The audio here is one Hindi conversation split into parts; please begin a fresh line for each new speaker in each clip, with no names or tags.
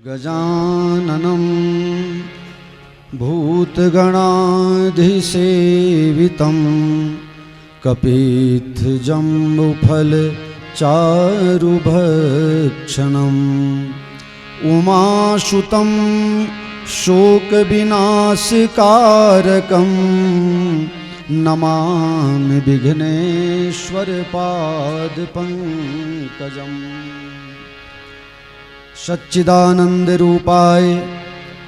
गजाननं भूतगणाधिसेवितं कपित्थजम्बुफलचारुभक्षणम् उमासुतं शोकविनाशकारकं नमामि विघ्नेश्वरपादपङ्कजम्। सच्चिदानन्दरूपाय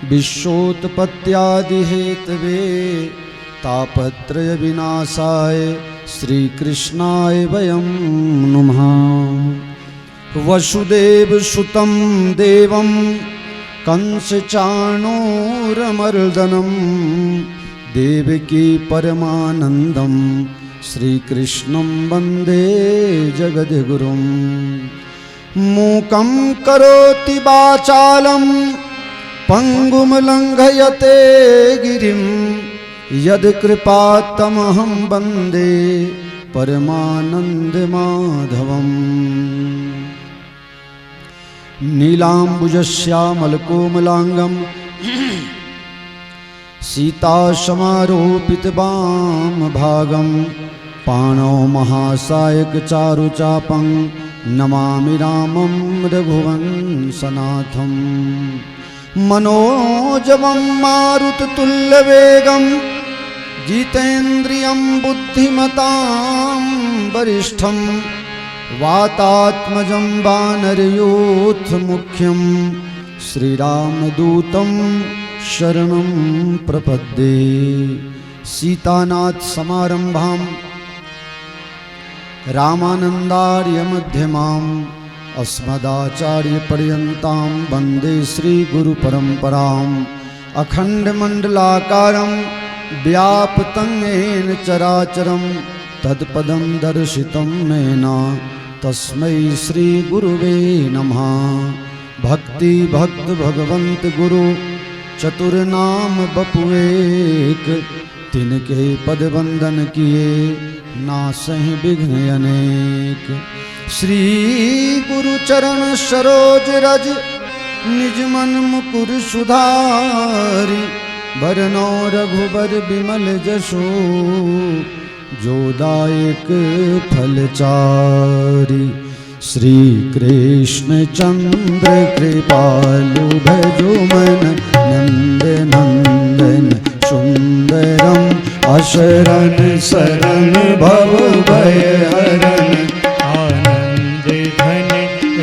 विश्वोत्पत्त्यादिहेतवे तापत्रयविनाशाय श्रीकृष्णाय वयं नमः। वसुदेवसुतं देवं कंसचाणूरमर्दनं देवकी परमानन्दं श्रीकृष्णं वन्दे जगद्गुरुम्। मूकं करोति वाचालं पंगुं लंघयते गिरिं यत्कृपातमहं वन्दे परमानन्दमाधवम्। नीलाम्बुजश्यामलकोमलाङ्गं सीतासमारोपितवामभागं पाणौ महासायकचारुचापं नमामि रामं रघुवंशनाथं। मनोजवं मारुततुल्यवेगं जितेन्द्रियं बुद्धिमतां वरिष्ठं वातात्मजं वानरयूथमुख्यं श्रीरामदूतं शरणं प्रपद्ये। सीतानाथ समारंभां रामानन्दार्यमध्यमाम् अस्मदाचार्यपर्यन्तां वन्दे श्रीगुरुपरम्पराम्। अखण्डमण्डलाकारं व्याप्तं येन चराचरं तत्पदं दर्शितं येन तस्मै श्रीगुरुवे नमः। भक्ति भक्त भगवंत गुरु चतुर्नाम बपुएक, तिनके पद वंदन किए नासहि विघ्न अनेक। श्री गुरु चरण सरोज रज निज मन मुकुर सुधारि, बरनौ रघुबर विमल जसो जोदायक फलचारि। श्री कृष्ण चंद्र कृपालु भजो मन नंद नंदन सुंदरम अशरण शरण भव भय हरण
आनंद घन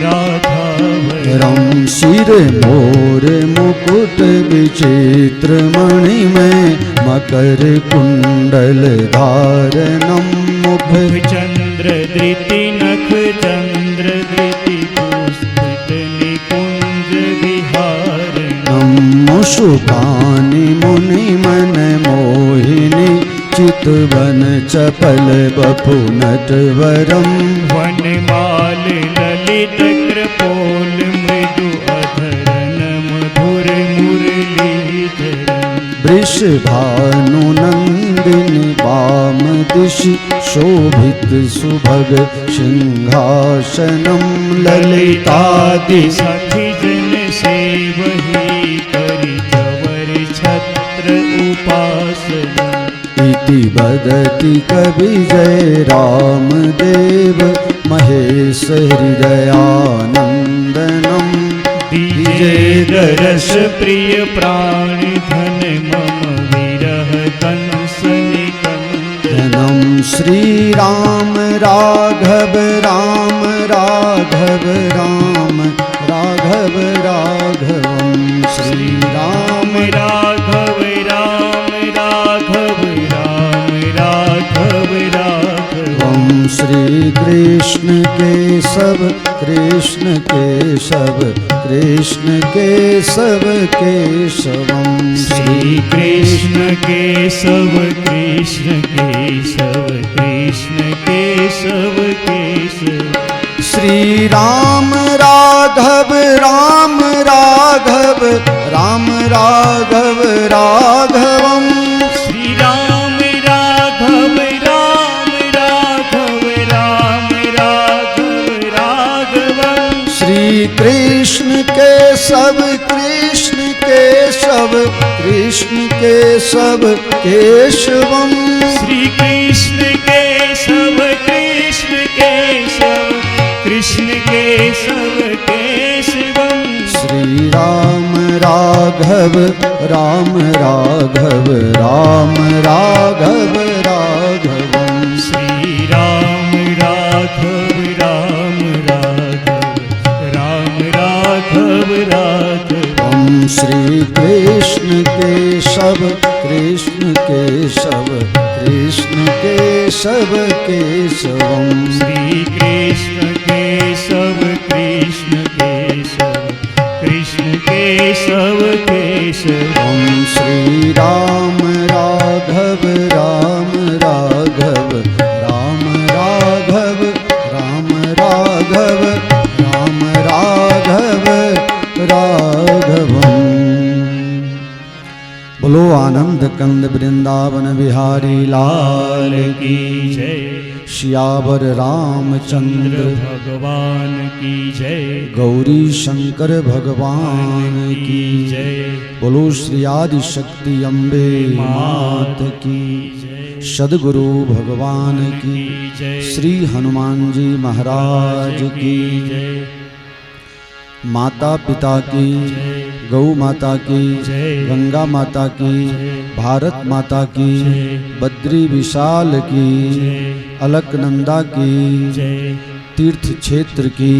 राधावरम।
सिर मोर मुकुट विचित्र मणिमय मकर कुंडल धारणम। मुख
चंद्र धृति नख चंद्र धृति पुस्तक निकुंज विहारणम।
मुषुकानि मुनि मन मोहिनी चितवन चपल बपु नटवरम।
वनमाल ललित कृपोल मृदु अधरन मधुर मुरलीधरम।
वृषभानु नंदिनी वाम दिशि शोभित सुभग सिंहासनम।
ललितादि सखी जन सेवही करि चवर छत्र उपासना।
इति वदति कवि जय रामदेव महेश हृदयानंदनम।
विजय रस प्रिय प्राण धन मम विरह कंस निकंदनम।
श्री राम राघव राम राघव राम राघव राघवम। श्री राम
राघव राम राघव राम राघव राघवम।
श्री कृष्ण केशव कृष्ण केशव कृष्ण केशव केशवम।
श्री कृष्ण केशव कृष्ण केशव कृष्ण केशव केशव।
श्री राम राघव राम राघव राम राघव राघवम।
श्री राम राघव राम राघव राम राघव राघवम।
श्री कृष्ण केशव कृष्ण केशव केशवम
श्री कृष्ण केशव कृष्ण केशव कृष्ण केशव केशवम
श्री राम राघव राम राघव राम राघव राघवम
श्री राम राघव राम राघव राम राघव राघवम
श्री कृष्ण केशव कृष्ण केशव कृष्ण केशव केशवम
श्री कृष्ण केशव कृष्ण केशव कृष्ण केशव केशवम
श्री राम राघव राम राघव राम राघव राम राघव राम राघव राघवम। बोलो आनंद कंद वृंदावन बिहारी लाल
की जय
श्यावर रामचंद्र
भगवान की जय
गौरी शंकर भगवान की
जय
बोलो श्री आदि शक्ति अम्बे मात की
जय
सदगुरु भगवान की
जय
श्री हनुमान जी महाराज की
जय
माता पिता की गौ माता की गंगा माता की भारत माता की बद्री विशाल की अलकनंदा की तीर्थ क्षेत्र की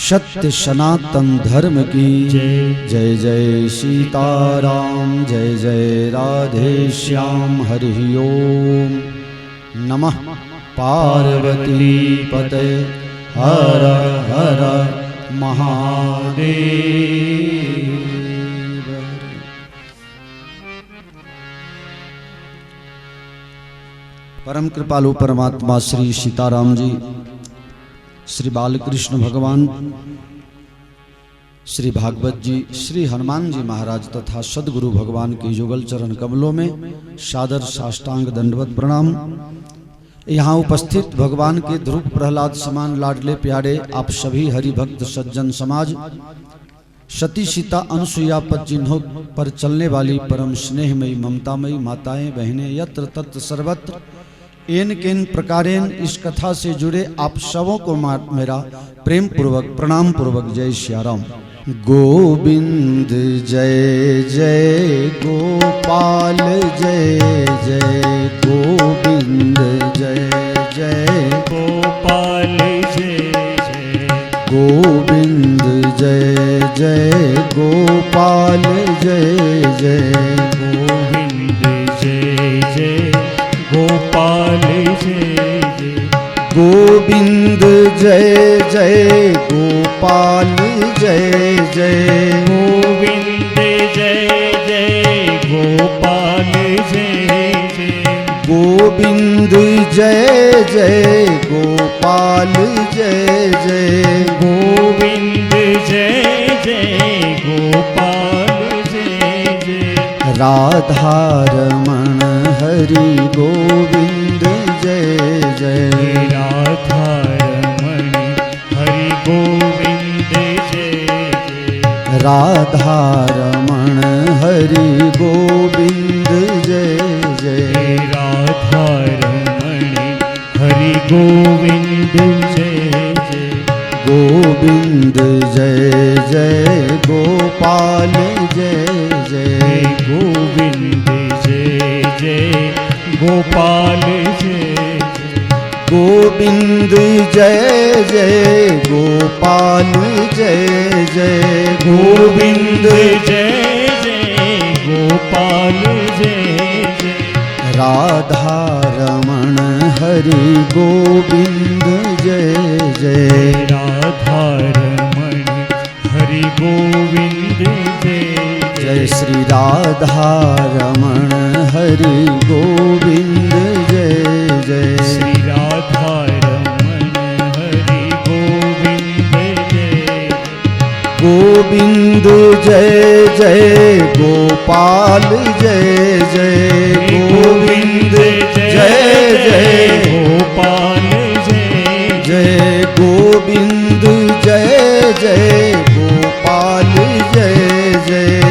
सत्य सनातन धर्म की जय जय सीताराम जय जय राधे श्याम हरि ओम नमः पार्वती पते हर हर महादेव। परम कृपालु परमात्मा श्री सीताराम जी, श्री बालकृष्ण भगवान, श्री भागवत जी, श्री हनुमान जी महाराज तथा सदगुरु भगवान के युगल चरण कमलों में सादर साष्टांग दंडवत प्रणाम। यहाँ उपस्थित भगवान के ध्रुव प्रहलाद समान लाडले प्यारे आप सभी हरि भक्त सज्जन समाज, सती सीता अनुसुईया पद चिन्हों पर चलने वाली परम स्नेहमयी ममतामयी माताएं बहनें यत्र तत्र सर्वत्र एन केन प्रकारेण इस कथा से जुड़े आप सबों को मेरा प्रेम पूर्वक प्रणाम पूर्वक जय श्याराम। गोविंद जय जय गोपाल जय जय गोविंद जय जय
गोपाल जय जय
गोविंद जय जय गोपाल जय जय
गोविंद जय जय गोपाल जय जय
गोविंद जय जय गोपाल जय जय
गोविंद जय जय गोपाल जय जय
गोविंद जय जय गोपाल जय जय
गोविंद जय जय गोपाल जय जय
राधा रमण हरि गोविंद जय जय
राधा रमण हरि गोविंद जय जय
राधा रमण हरि गोविंद जय जय
राधा रमण हरि गोविंद जय जय
गोविंद जय जय गोपाल जय जय
गोविंद जय जय गोपाल जय
गोविंद जय जय गोपाल जय जय
गोविंद जय जय गोपाल जय जय
राधा रमण हरि गोविंद जय जय
राधा रमण हरि गोविंद जय
जय श्री राधा रमण हरि गोविंद जय जय
श्री राधा रमण हरि गोविंद जय
गोविंद जय जय गोपाल जय जय गोविंद जय जय
गोपाल जय
जय गोविंद जय जय गोपाल जय जय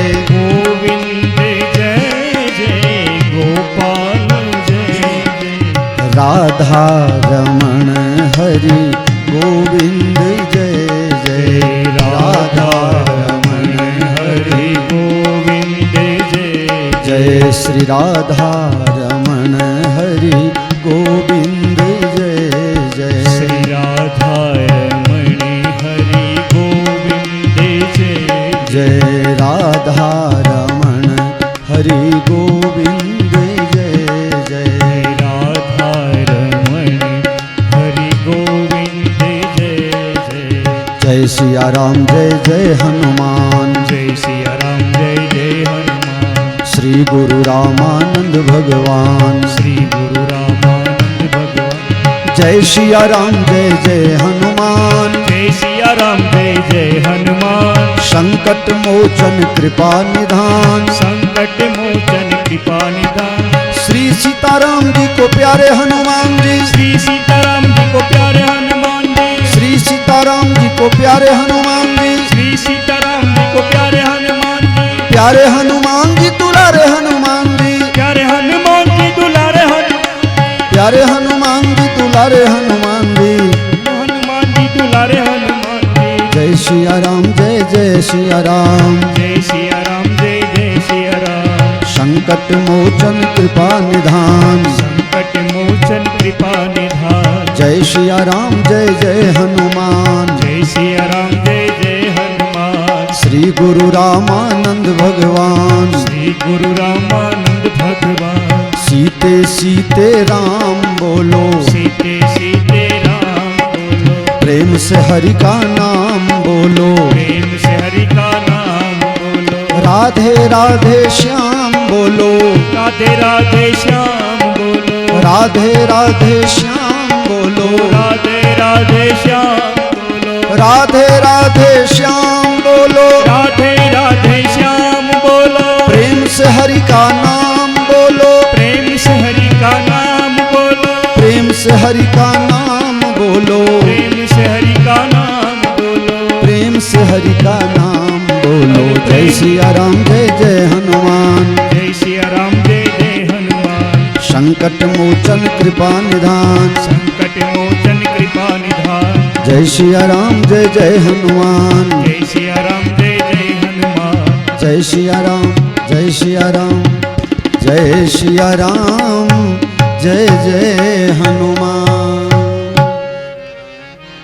श्री राधा रमण हरि गोविंद जय जय।
श्री राधा रमण हरि गोविंद जय
जय राधा रमण हरि गोविंद जय जय।
राधा रमण हरि गोविंद जय जय।
जय सिया राम जय जय हनुमान।
जय सिया राम जय जय हनुमान।
श्री गुरु रामानंद भगवान।
श्री गुरु रामानंद भगवान।
जय सिया राम जय जय हनुमान।
जय सिया राम जय जय हनुमान।
संकट मोचन कृपा निधान।
संकट मोचन कृपा निधान।
श्री सीताराम जी को प्यारे हनुमान जी।
श्री सीताराम जी को प्यारे हनुमान जी।
श्री सीताराम जी को प्यारे हनुमान जी।
श्री सीताराम जी को प्यारे हनुमान जी।
प्यारे हनुमान जी दुलारे हनुमान जी।
प्यारे हनुमान जी दुलारे
प्यारे हनुमान जी दुलारे हनुमान जी।
हनुमान जी दुलारे हनुमान जी।
जय सिया राम जय जय सिया राम।
जय सिया राम जय जय सिया राम।
संकट मोचन कृपा निधान।
संकट मोचन कृपा निधान।
जय सिया राम जय जय हनुमान।
जय सिया राम जय जय हनुमान।
श्री गुरु रामानंद भगवान।
श्री गुरु रामानंद भगवान।
सीते सीते राम बोलो।
सीते सीते राम बोलो।
प्रेम से हरि का नाम बोलो।
प्रेम से हरि का नाम बोलो।
राधे राधे श्याम बोलो।
राधे राधे श्याम बोलो।
राधे राधे श्याम बोलो।
राधे राधे श्याम बोलो।
राधे राधे श्याम बोलो।
राधे राधे श्याम बोलो।
प्रेम से हरि का नाम बोलो।
प्रेम से हरि का नाम बोलो।
प्रेम से हरि का नाम बोलो।
प्रेम से हरि का नाम बोलो।
प्रेम से हरि का नाम बोलो। जय सिया राम जय जय हनुमान।
जय सिया राम जय जय हनुमान।
संकट मोचन कृपा निधान।
संकट मोचन कृपा निधान।
जय सिया राम जय जय हनुमान।
जय सिया राम जय जय हनुमान।
जय सिया राम जय सिया राम। जय सिया राम जय जय हनुमान।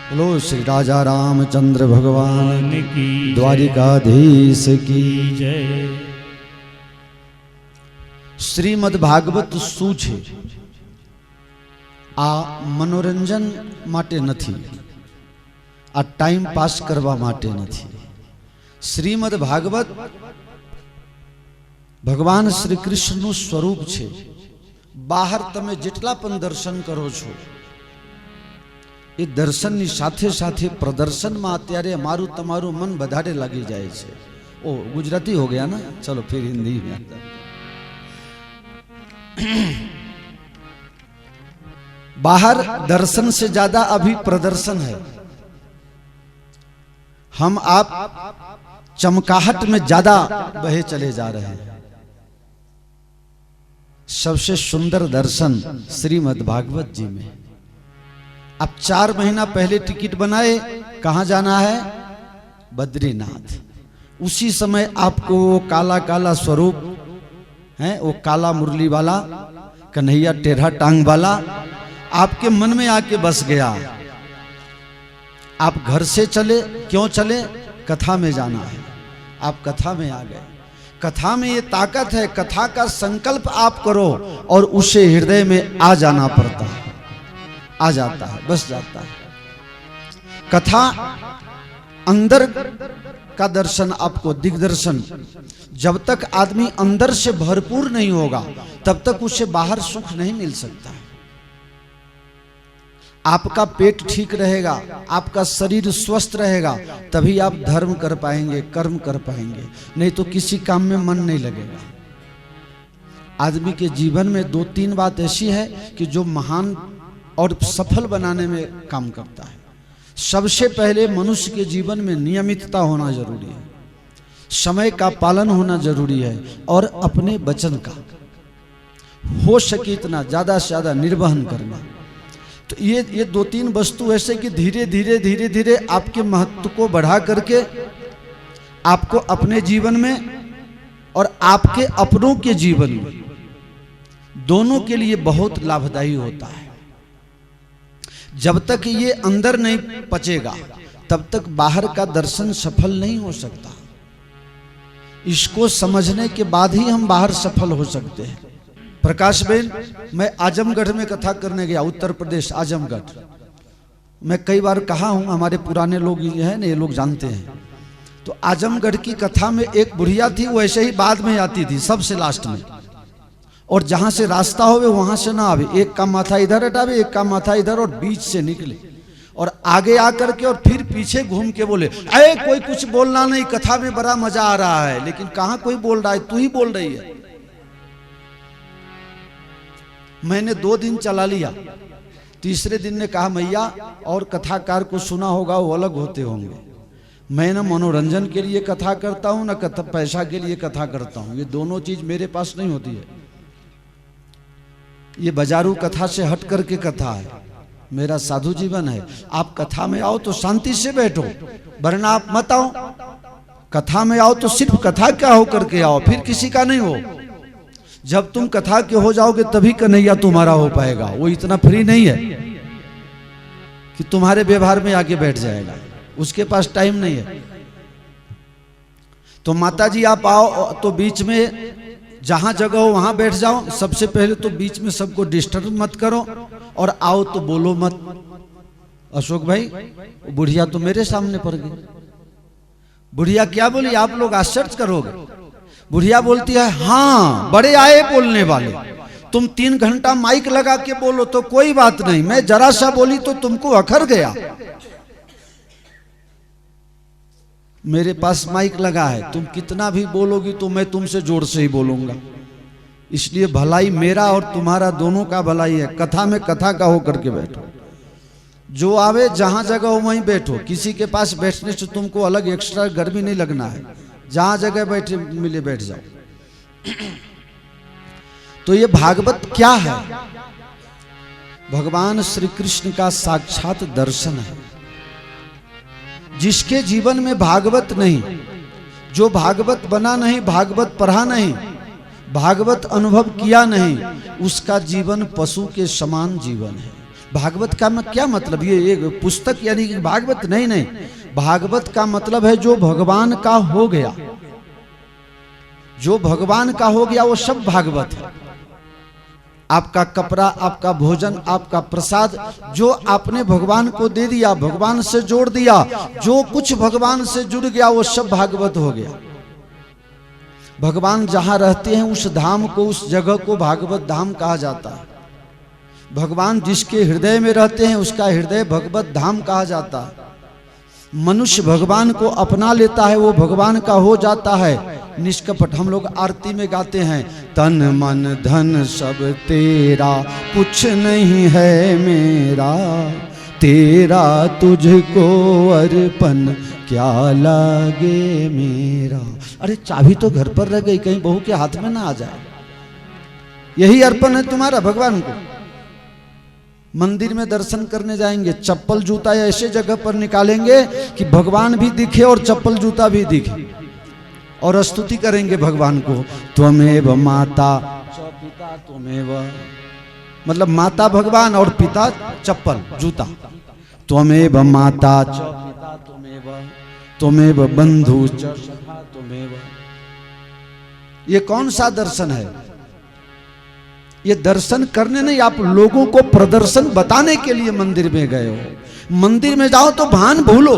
बोलो श्री राजा रामचंद्र भगवान
की
द्वारिकाधीश की।
जय।
श्रीमद् भागवत શું છે? આ મનોરંજન માટે નથી, આ ટાઈમ પાસ કરવા માટે નથી. શ્રીમદ્ ભાગવત ભગવાન શ્રી કૃષ્ણનું સ્વરૂપ છે. બહાર તમે જેટલા પણ દર્શન કરો છો એ દર્શનની સાથે સાથે પ્રદર્શનમાં અત્યારે મારું તમારું મન વધારે લાગી જાય છે. ઓ ગુજરાતી हो गया ना, चलो फिर हिंदी में. बाहर दर्शन से ज्यादा अभी प्रदर्शन है. हम आप चमकाहट में ज्यादा बहे चले जा रहे हैं. सबसे सुंदर दर्शन श्रीमद् भागवत जी में. अब 4 महीना पहले टिकट बनाए, कहां जाना है? बद्रीनाथ. उसी समय आपको वो काला काला स्वरूप है, वो काला मुरली वाला कन्हैया टेढ़ा टांग वाला आपके मन में आके बस गया. आप घर से चले, क्यों चले? कथा में जाना है. आप कथा में आ गए. कथा में ये ताकत है, कथा का संकल्प आप करो और उसे हृदय में आ जाना पड़ता है. आ जाता है, बस जाता है. कथा अंदर का दर्शन, आपको दिग्दर्शन. जब तक आदमी अंदर से भरपूर नहीं होगा तब तक उसे बाहर सुख नहीं मिल सकता है. आपका पेट ठीक रहेगा, आपका शरीर स्वस्थ रहेगा, तभी आप धर्म कर पाएंगे, कर्म कर पाएंगे. नहीं तो किसी काम में मन नहीं लगेगा. आदमी के जीवन में 2-3 बात ऐसी है कि जो महान और सफल बनाने में काम करता है. सबसे पहले मनुष्य के जीवन में नियमितता होना जरूरी है, समय का पालन होना जरूरी है और अपने वचन का हो सके इतना ज्यादा से ज्यादा निर्वहन करना. तो ये 2-3 वस्तु ऐसे कि धीरे धीरे धीरे धीरे आपके महत्व को बढ़ा करके आपको अपने जीवन में और आपके अपनों के जीवन में दोनों के लिए बहुत लाभदायी होता है। जब तक ये अंदर नहीं पचेगा तब तक बाहर का दर्शन सफल नहीं हो सकता। इसको समझने के बाद ही हम बाहर सफल हो सकते हैं। प्रकाश बेन, मैं आजमगढ़ में कथा करने गया, उत्तर प्रदेश आजमगढ़। मैं कई बार कहा हूं, हमारे पुराने लोग ये हैं ना, ये लोग जानते हैं। तो आजमगढ़ की कथा में एक बुढ़िया थी, वो ऐसे ही बाद में आती थी, सबसे लास्ट में। और जहां से रास्ता होवे वहां से ना आवे, एक का माथा इधर हटावे, एक का माथा इधर, और बीच से निकले और आगे आकर के और फिर पीछे घूम के बोले, अरे कोई कुछ बोलना नहीं, कथा में बड़ा मजा आ रहा है। लेकिन कहां कोई बोल रहा है, तू ही बोल रही है। मैंने 2 दिन चला लिया। तीसरे दिन ने कहा, मैया और कथाकार को सुना होगा, वो अलग होते होंगे। मैं ना मनोरंजन के लिए कथा करता हूं, ना पैसा के लिए कथा करता हूं। ये दोनों चीज मेरे पास नहीं होती है। ये बाजारू कथा से हट करके कथा है, मेरा साधु जीवन है। आप कथा में आओ तो शांति से बैठो, वरना आप मत आओ। कथा में आओ तो सिर्फ कथा क्या हो करके आओ, फिर किसी का नहीं हो। जब तुम कथा के हो जाओगे तभी कन्हैया तुम्हारा हो पाएगा। वो इतना फ्री नहीं है कि तुम्हारे व्यवहार में आके बैठ जाएगा, उसके पास टाइम नहीं है। तो माता जी आप आओ तो बीच में जहां जगह हो वहां बैठ जाओ। सबसे पहले तो बीच में सबको डिस्टर्ब मत करो, और आओ तो बोलो मत। अशोक भाई, बुढ़िया तो मेरे सामने पड़ गई। बुढ़िया क्या बोली, आप लोग आश्चर्य करोगे। बुढ़िया बोलती है, हाँ बड़े आए बोलने वाले, तुम 3 घंटा माइक लगा के बोलो तो कोई बात नहीं, मैं जरा सा बोली तो तुमको अखर गया। मेरे पास माइक लगा है, तुम कितना भी बोलोगी तो मैं तुमसे जोर से ही बोलूंगा। इसलिए भलाई मेरा और तुम्हारा दोनों का भलाई है। कथा में कथा का होकर के बैठो, जो आवे जहां जगह हो वहीं बैठो। किसी के पास बैठने से तुमको अलग एक्स्ट्रा गर्मी नहीं लगना है, जहां जगह बैठे मिले बैठ जाओ। तो ये भागवत क्या है? भगवान श्री कृष्ण का साक्षात दर्शन है। जिसके जीवन में भागवत नहीं, जो भागवत बना नहीं, भागवत पढ़ा नहीं, भागवत अनुभव किया नहीं, उसका जीवन पशु के समान जीवन है। भागवत का क्या मतलब? ये एक पुस्तक यानी कि भागवत नहीं, भागवत का मतलब है जो भगवान का हो गया। जो भगवान का हो गया वो सब भागवत है। आपका कपड़ा, आपका भोजन, आपका प्रसाद, जो आपने भगवान को दे दिया, भगवान से जोड़ दिया, जो कुछ भगवान से जुड़ गया वो सब भागवत हो गया। भगवान जहां रहते हैं उस धाम को, उस जगह को भागवत धाम कहा जाता है। भगवान जिसके हृदय में रहते हैं उसका हृदय भगवत धाम कहा जाता है। मनुष्य भगवान को अपना लेता है, वो भगवान का हो जाता है निष्कपट। हम लोग आरती में गाते हैं, तन मन धन सब तेरा, कुछ नहीं है मेरा, तेरा तुझको अर्पण क्या लागे मेरा। अरे चाबी तो घर पर रह गई, कहीं बहू के हाथ में ना आ जाए। यही अर्पण है तुम्हारा भगवान को। मंदिर में दर्शन करने जाएंगे, चप्पल जूता ऐसे जगह पर निकालेंगे कि भगवान भी दिखे और चप्पल जूता भी दिखे, और स्तुति करेंगे भगवान को। त्वमेव माता च पिता त्वमेव, मतलब माता भगवान और पिता चप्पल जूता। त्वमेव माता च पिता त्वमेव, त्वमेव बंधु च सखा त्वमेव। ये कौन सा दर्शन है? ये दर्शन करने नहीं, आप लोगों को प्रदर्शन बताने के लिए मंदिर में गए हो। मंदिर में जाओ तो भान भूलो।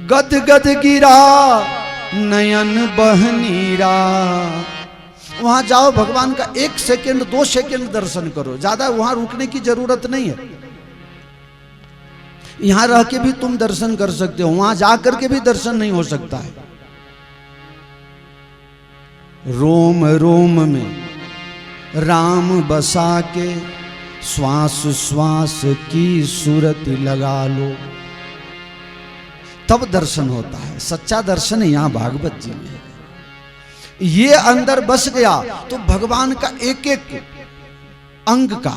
गद गद गिरा नयन बहनीरा, वहां जाओ भगवान का 1 सेकेंड 2 सेकेंड दर्शन करो, ज्यादा वहां रुकने की जरूरत नहीं है। यहां रह के भी तुम दर्शन कर सकते हो, वहां जाकर के भी दर्शन नहीं हो सकता है। रोम रोम में राम बसा के, श्वास श्वास की सूरत लगा लो, तब दर्शन होता है। सच्चा दर्शन यहाँ भागवत जी में है। ये अंदर बस गया तो भगवान का एक एक अंग का।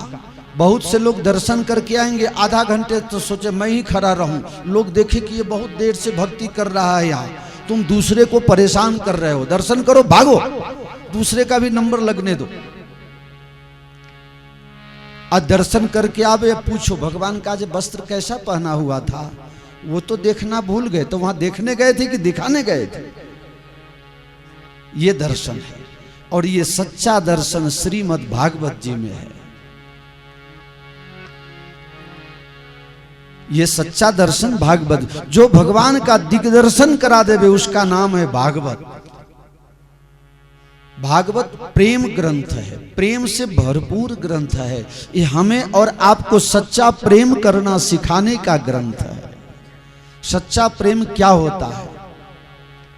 बहुत से लोग दर्शन करके आएंगे, आधा घंटे तो सोचे मैं ही खड़ा रहूं, लोग देखे कि ये बहुत देर से भक्ति कर रहा है यहाँ, तुम दूसरे को परेशान कर रहे हो। दर्शन करो, भागो, दूसरे का भी नंबर लगने दो। और दर्शन करके आप ये पूछो भगवान का जो वस्त्र कैसा पहना हुआ था, वो तो देखना भूल गए, तो वहां देखने गए थे कि दिखाने गए थे। ये दर्शन है, और ये सच्चा दर्शन श्रीमद् भागवत जी में है। ये सच्चा दर्शन भागवत, जो भगवान का दिग्दर्शन करा देवे उसका नाम है भागवत। भागवत प्रेम ग्रंथ है, प्रेम से भरपूर ग्रंथ है। ये हमें और आपको सच्चा प्रेम करना सिखाने का ग्रंथ है। सच्चा प्रेम क्या होता है,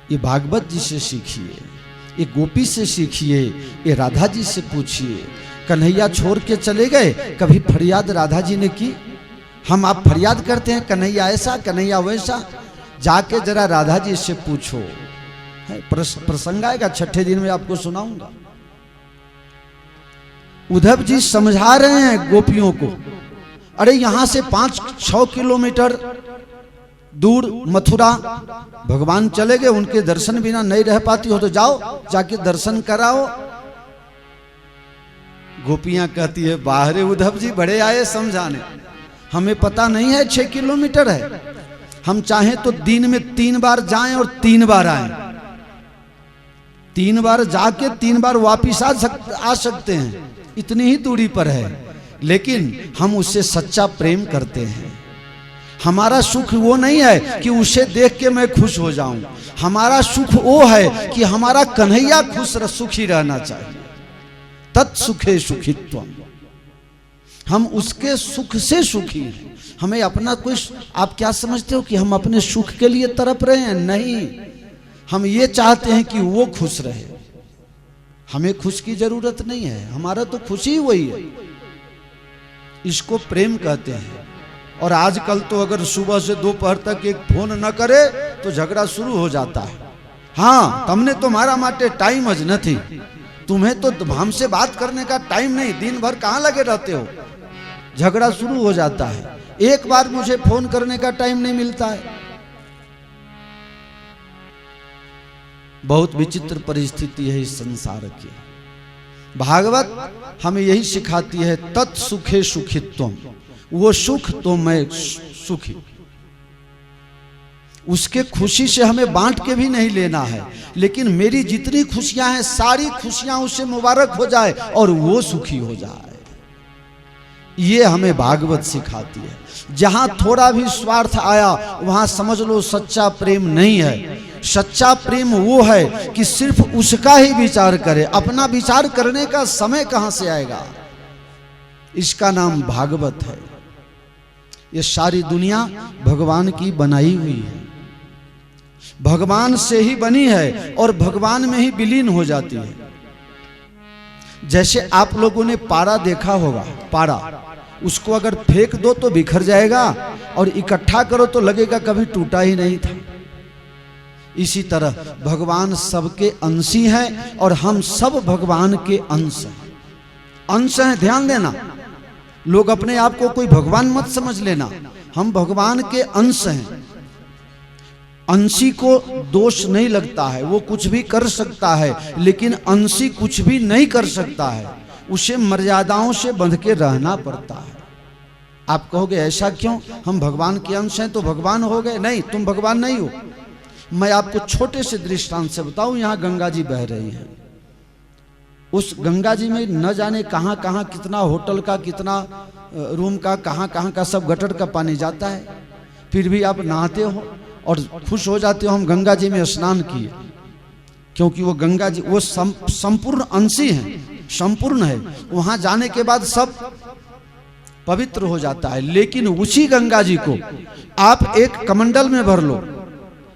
ये भागवत जी से सीखिए, ये गोपी से सीखिए, ये राधा जी से पूछिए। कन्हैया छोड़ के चले गए, कभी फरियाद राधा जी ने की? हम आप फरियाद करते हैं कन्हैया ऐसा कन्हैया वैसा, जाके जरा राधा जी से पूछो। प्रसंग आएगा छठे दिन में आपको सुनाऊंगा। उद्धव जी समझा रहे हैं गोपियों को, अरे यहां से 5-6 किलोमीटर दूर मथुरा भगवान चले गए, उनके दर्शन बिना नहीं रह पाती हो तो जाओ जाके दर्शन कराओ। गोपियां कहती है बाहरे उद्धव जी बड़े आए समझाने, हमें पता नहीं है 6 किलोमीटर है, हम चाहें तो दिन में 3 बार जाएं और 3 बार आएं, 3 बार जाके 3 बार वापिस आ सकते हैं, इतनी ही दूरी पर है। लेकिन हम उससे सच्चा प्रेम करते हैं। हमारा सुख वो नहीं है कि उसे देख के मैं खुश हो जाऊं, हमारा सुख वो है कि हमारा कन्हैया खुश सुखी रहना चाहिए। तत्सुखे सुखित्वम, हम उसके सुख से सुखी हैं। हमें अपना कोई, आप क्या समझते हो कि हम अपने सुख के लिए तड़प रहे हैं? नहीं, हम ये चाहते हैं कि वो खुश रहे। हमें खुश की जरूरत नहीं है, हमारा तो खुशी वही है। इसको प्रेम कहते हैं। और आजकल तो अगर सुबह से दोपहर तक एक फोन न करे तो झगड़ा शुरू हो जाता है। हाँ, तुमने तुम्हारा माटे टाइम ज नहीं, तुम्हें तो हमसे बात करने का टाइम नहीं, दिन भर कहाँ लगे रहते हो, झगड़ा शुरू हो जाता है। एक बार मुझे फोन करने का टाइम नहीं मिलता है। बहुत विचित्र परिस्थिति है इस संसार की। भागवत हमें यही सिखाती है, तत्सुखे सुखित्वम, वो सुख तो मैं सुखी। उसके खुशी से हमें बांट के भी नहीं लेना है, लेकिन मेरी जितनी खुशियां हैं सारी खुशियां उससे मुबारक हो जाए और वो सुखी हो जाए। ये हमें भागवत सिखाती है। जहां थोड़ा भी स्वार्थ आया वहां समझ लो सच्चा प्रेम नहीं है। सच्चा प्रेम वो है कि सिर्फ उसका ही विचार करे, अपना विचार करने का समय कहां से आएगा। इसका नाम भागवत है। ये सारी दुनिया भगवान की बनाई हुई है, भगवान से ही बनी है और भगवान में ही विलीन हो जाती है। जैसे आप लोगों ने पारा देखा होगा, पारा उसको अगर फेंक दो तो बिखर जाएगा और इकट्ठा करो तो लगेगा कभी टूटा ही नहीं था। इसी तरह भगवान सबके अंशी हैं और हम सब भगवान के अंश हैं। अंश हैं, ध्यान देना, लोग अपने आप को कोई भगवान मत समझ लेना, हम भगवान के अंश हैं। अंशी को दोष नहीं लगता है, वो कुछ भी कर सकता है, लेकिन अंशी कुछ भी नहीं कर सकता है, उसे मर्यादाओं से बंध के रहना पड़ता है। आप कहोगे ऐसा क्यों, हम भगवान के अंश हैं तो भगवान हो गए? नहीं, तुम भगवान नहीं हो। मैं आपको छोटे से दृष्टांत से बताऊं, यहाँ गंगा जी बह रही हैं, उस गंगा जी में न जाने कहां कहां कितना होटल का, कितना रूम का, कहां कहां का सब गटर का पानी जाता है, फिर भी आप नहाते हो और खुश हो जाते हो हम गंगा जी में स्नान किए, क्योंकि वो गंगा जी वो संपूर्ण अंशी हैं, संपूर्ण है। वहां जाने के बाद सब पवित्र हो जाता है। लेकिन उसी गंगा जी को आप एक कमंडल में भर लो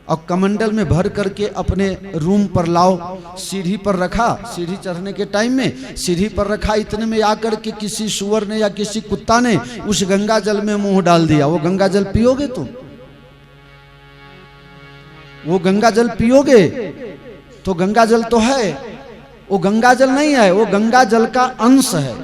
और कमंडल में भर करके अपने रूम पर लाओ, सीढ़ी पर रखा, सीढ़ी चढ़ने के टाइम में सीढ़ी पर रखा, इतने में आकर के किसी सुअर ने या किसी कुत्ता ने उस गंगा जल में मुंह डाल दिया, वो गंगा जल पियोगे तुम? वो गंगा जल पियोगे? तो गंगा जल तो है, वो गंगा जल नहीं है, वो गंगा जल का अंश है।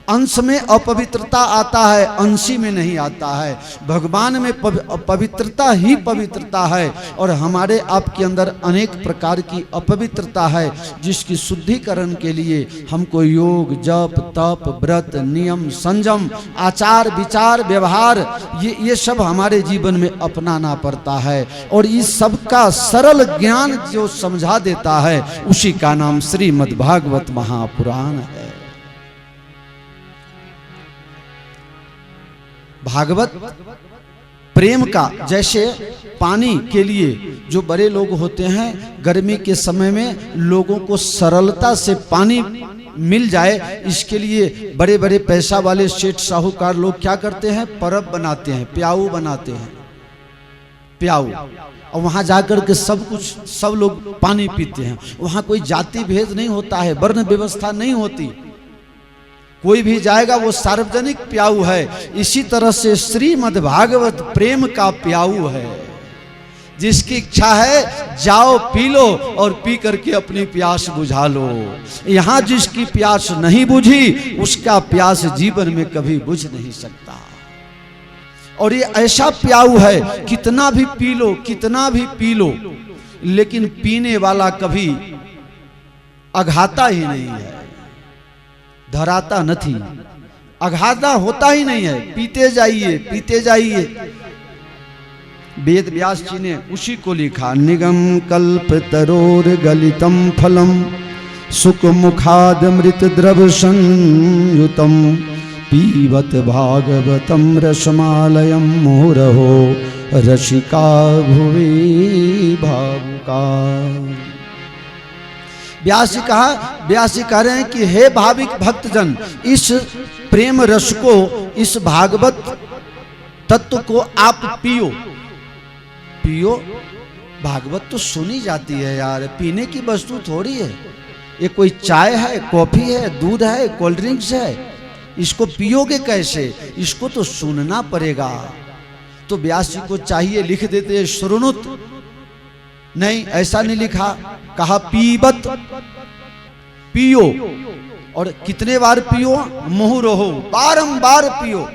अंश में अपवित्रता आता है, अंशी में नहीं आता है। भगवान में पवित्रता ही पवित्रता है और हमारे आपके अंदर अनेक प्रकार की अपवित्रता है, जिसकी शुद्धिकरण के लिए हमको योग, जप, तप, व्रत, नियम, संयम, आचार, विचार, व्यवहार ये सब हमारे जीवन में अपनाना पड़ता है। और इस सब का सरल ज्ञान जो समझा देता है उसी का नाम श्रीमद् भागवत महापुराण है। भागवत प्रेम का, जैसे पानी के लिए जो बड़े लोग होते हैं, गर्मी के समय में लोगों को सरलता से पानी मिल जाए, इसके लिए बड़े बड़े पैसा वाले सेठ साहूकार लोग क्या करते हैं, परब बनाते हैं, प्याऊ बनाते हैं, प्याऊ, और वहां जाकर के सब लोग पानी पीते हैं। वहां कोई जाति भेद नहीं होता है, वर्ण व्यवस्था नहीं होती, कोई भी जाएगा वो सार्वजनिक प्याऊ है। इसी तरह से श्रीमद् भागवत प्रेम का प्याऊ है। जिसकी इच्छा है जाओ पी लो और पी करके अपनी प्यास बुझा लो। यहां जिसकी प्यास नहीं बुझी उसका प्यास जीवन में कभी बुझ नहीं सकता। और ये ऐसा प्याऊ है, कितना भी पी लो, कितना भी पी लो, लेकिन पीने वाला कभी अघाता ही नहीं है, धराता नहीं, अघाता होता ही नहीं है। पीते जाइए, पीते जाइए। वेद व्यास जी ने उसी को लिखा, निगम कल्प तरोर गलितम फलम सुख मुखादमृत द्रव संयुतम पीबत भागवतम रसमालयम मुहुरहो रसिका भुवि भावुका। व्यास जी कह रहे हैं कि हे भाविक भक्तजन, इस प्रेम रस को, इस भागवत तत्व को आप पियो। पियो, भागवत तो सुनी जाती है यार, पीने की वस्तु थोड़ी है। ये कोई चाय है, कॉफी है, दूध है, कोल्ड ड्रिंक्स है, इसको पियोगे कैसे? इसको तो सुनना पड़ेगा। तो व्यास जी को चाहिए लिख देते श्रुणुत, नहीं ऐसा नहीं लिखा, कहा पीबत, पियो। और कितने बार पियो? मुहुरहो, बारंबार पियो।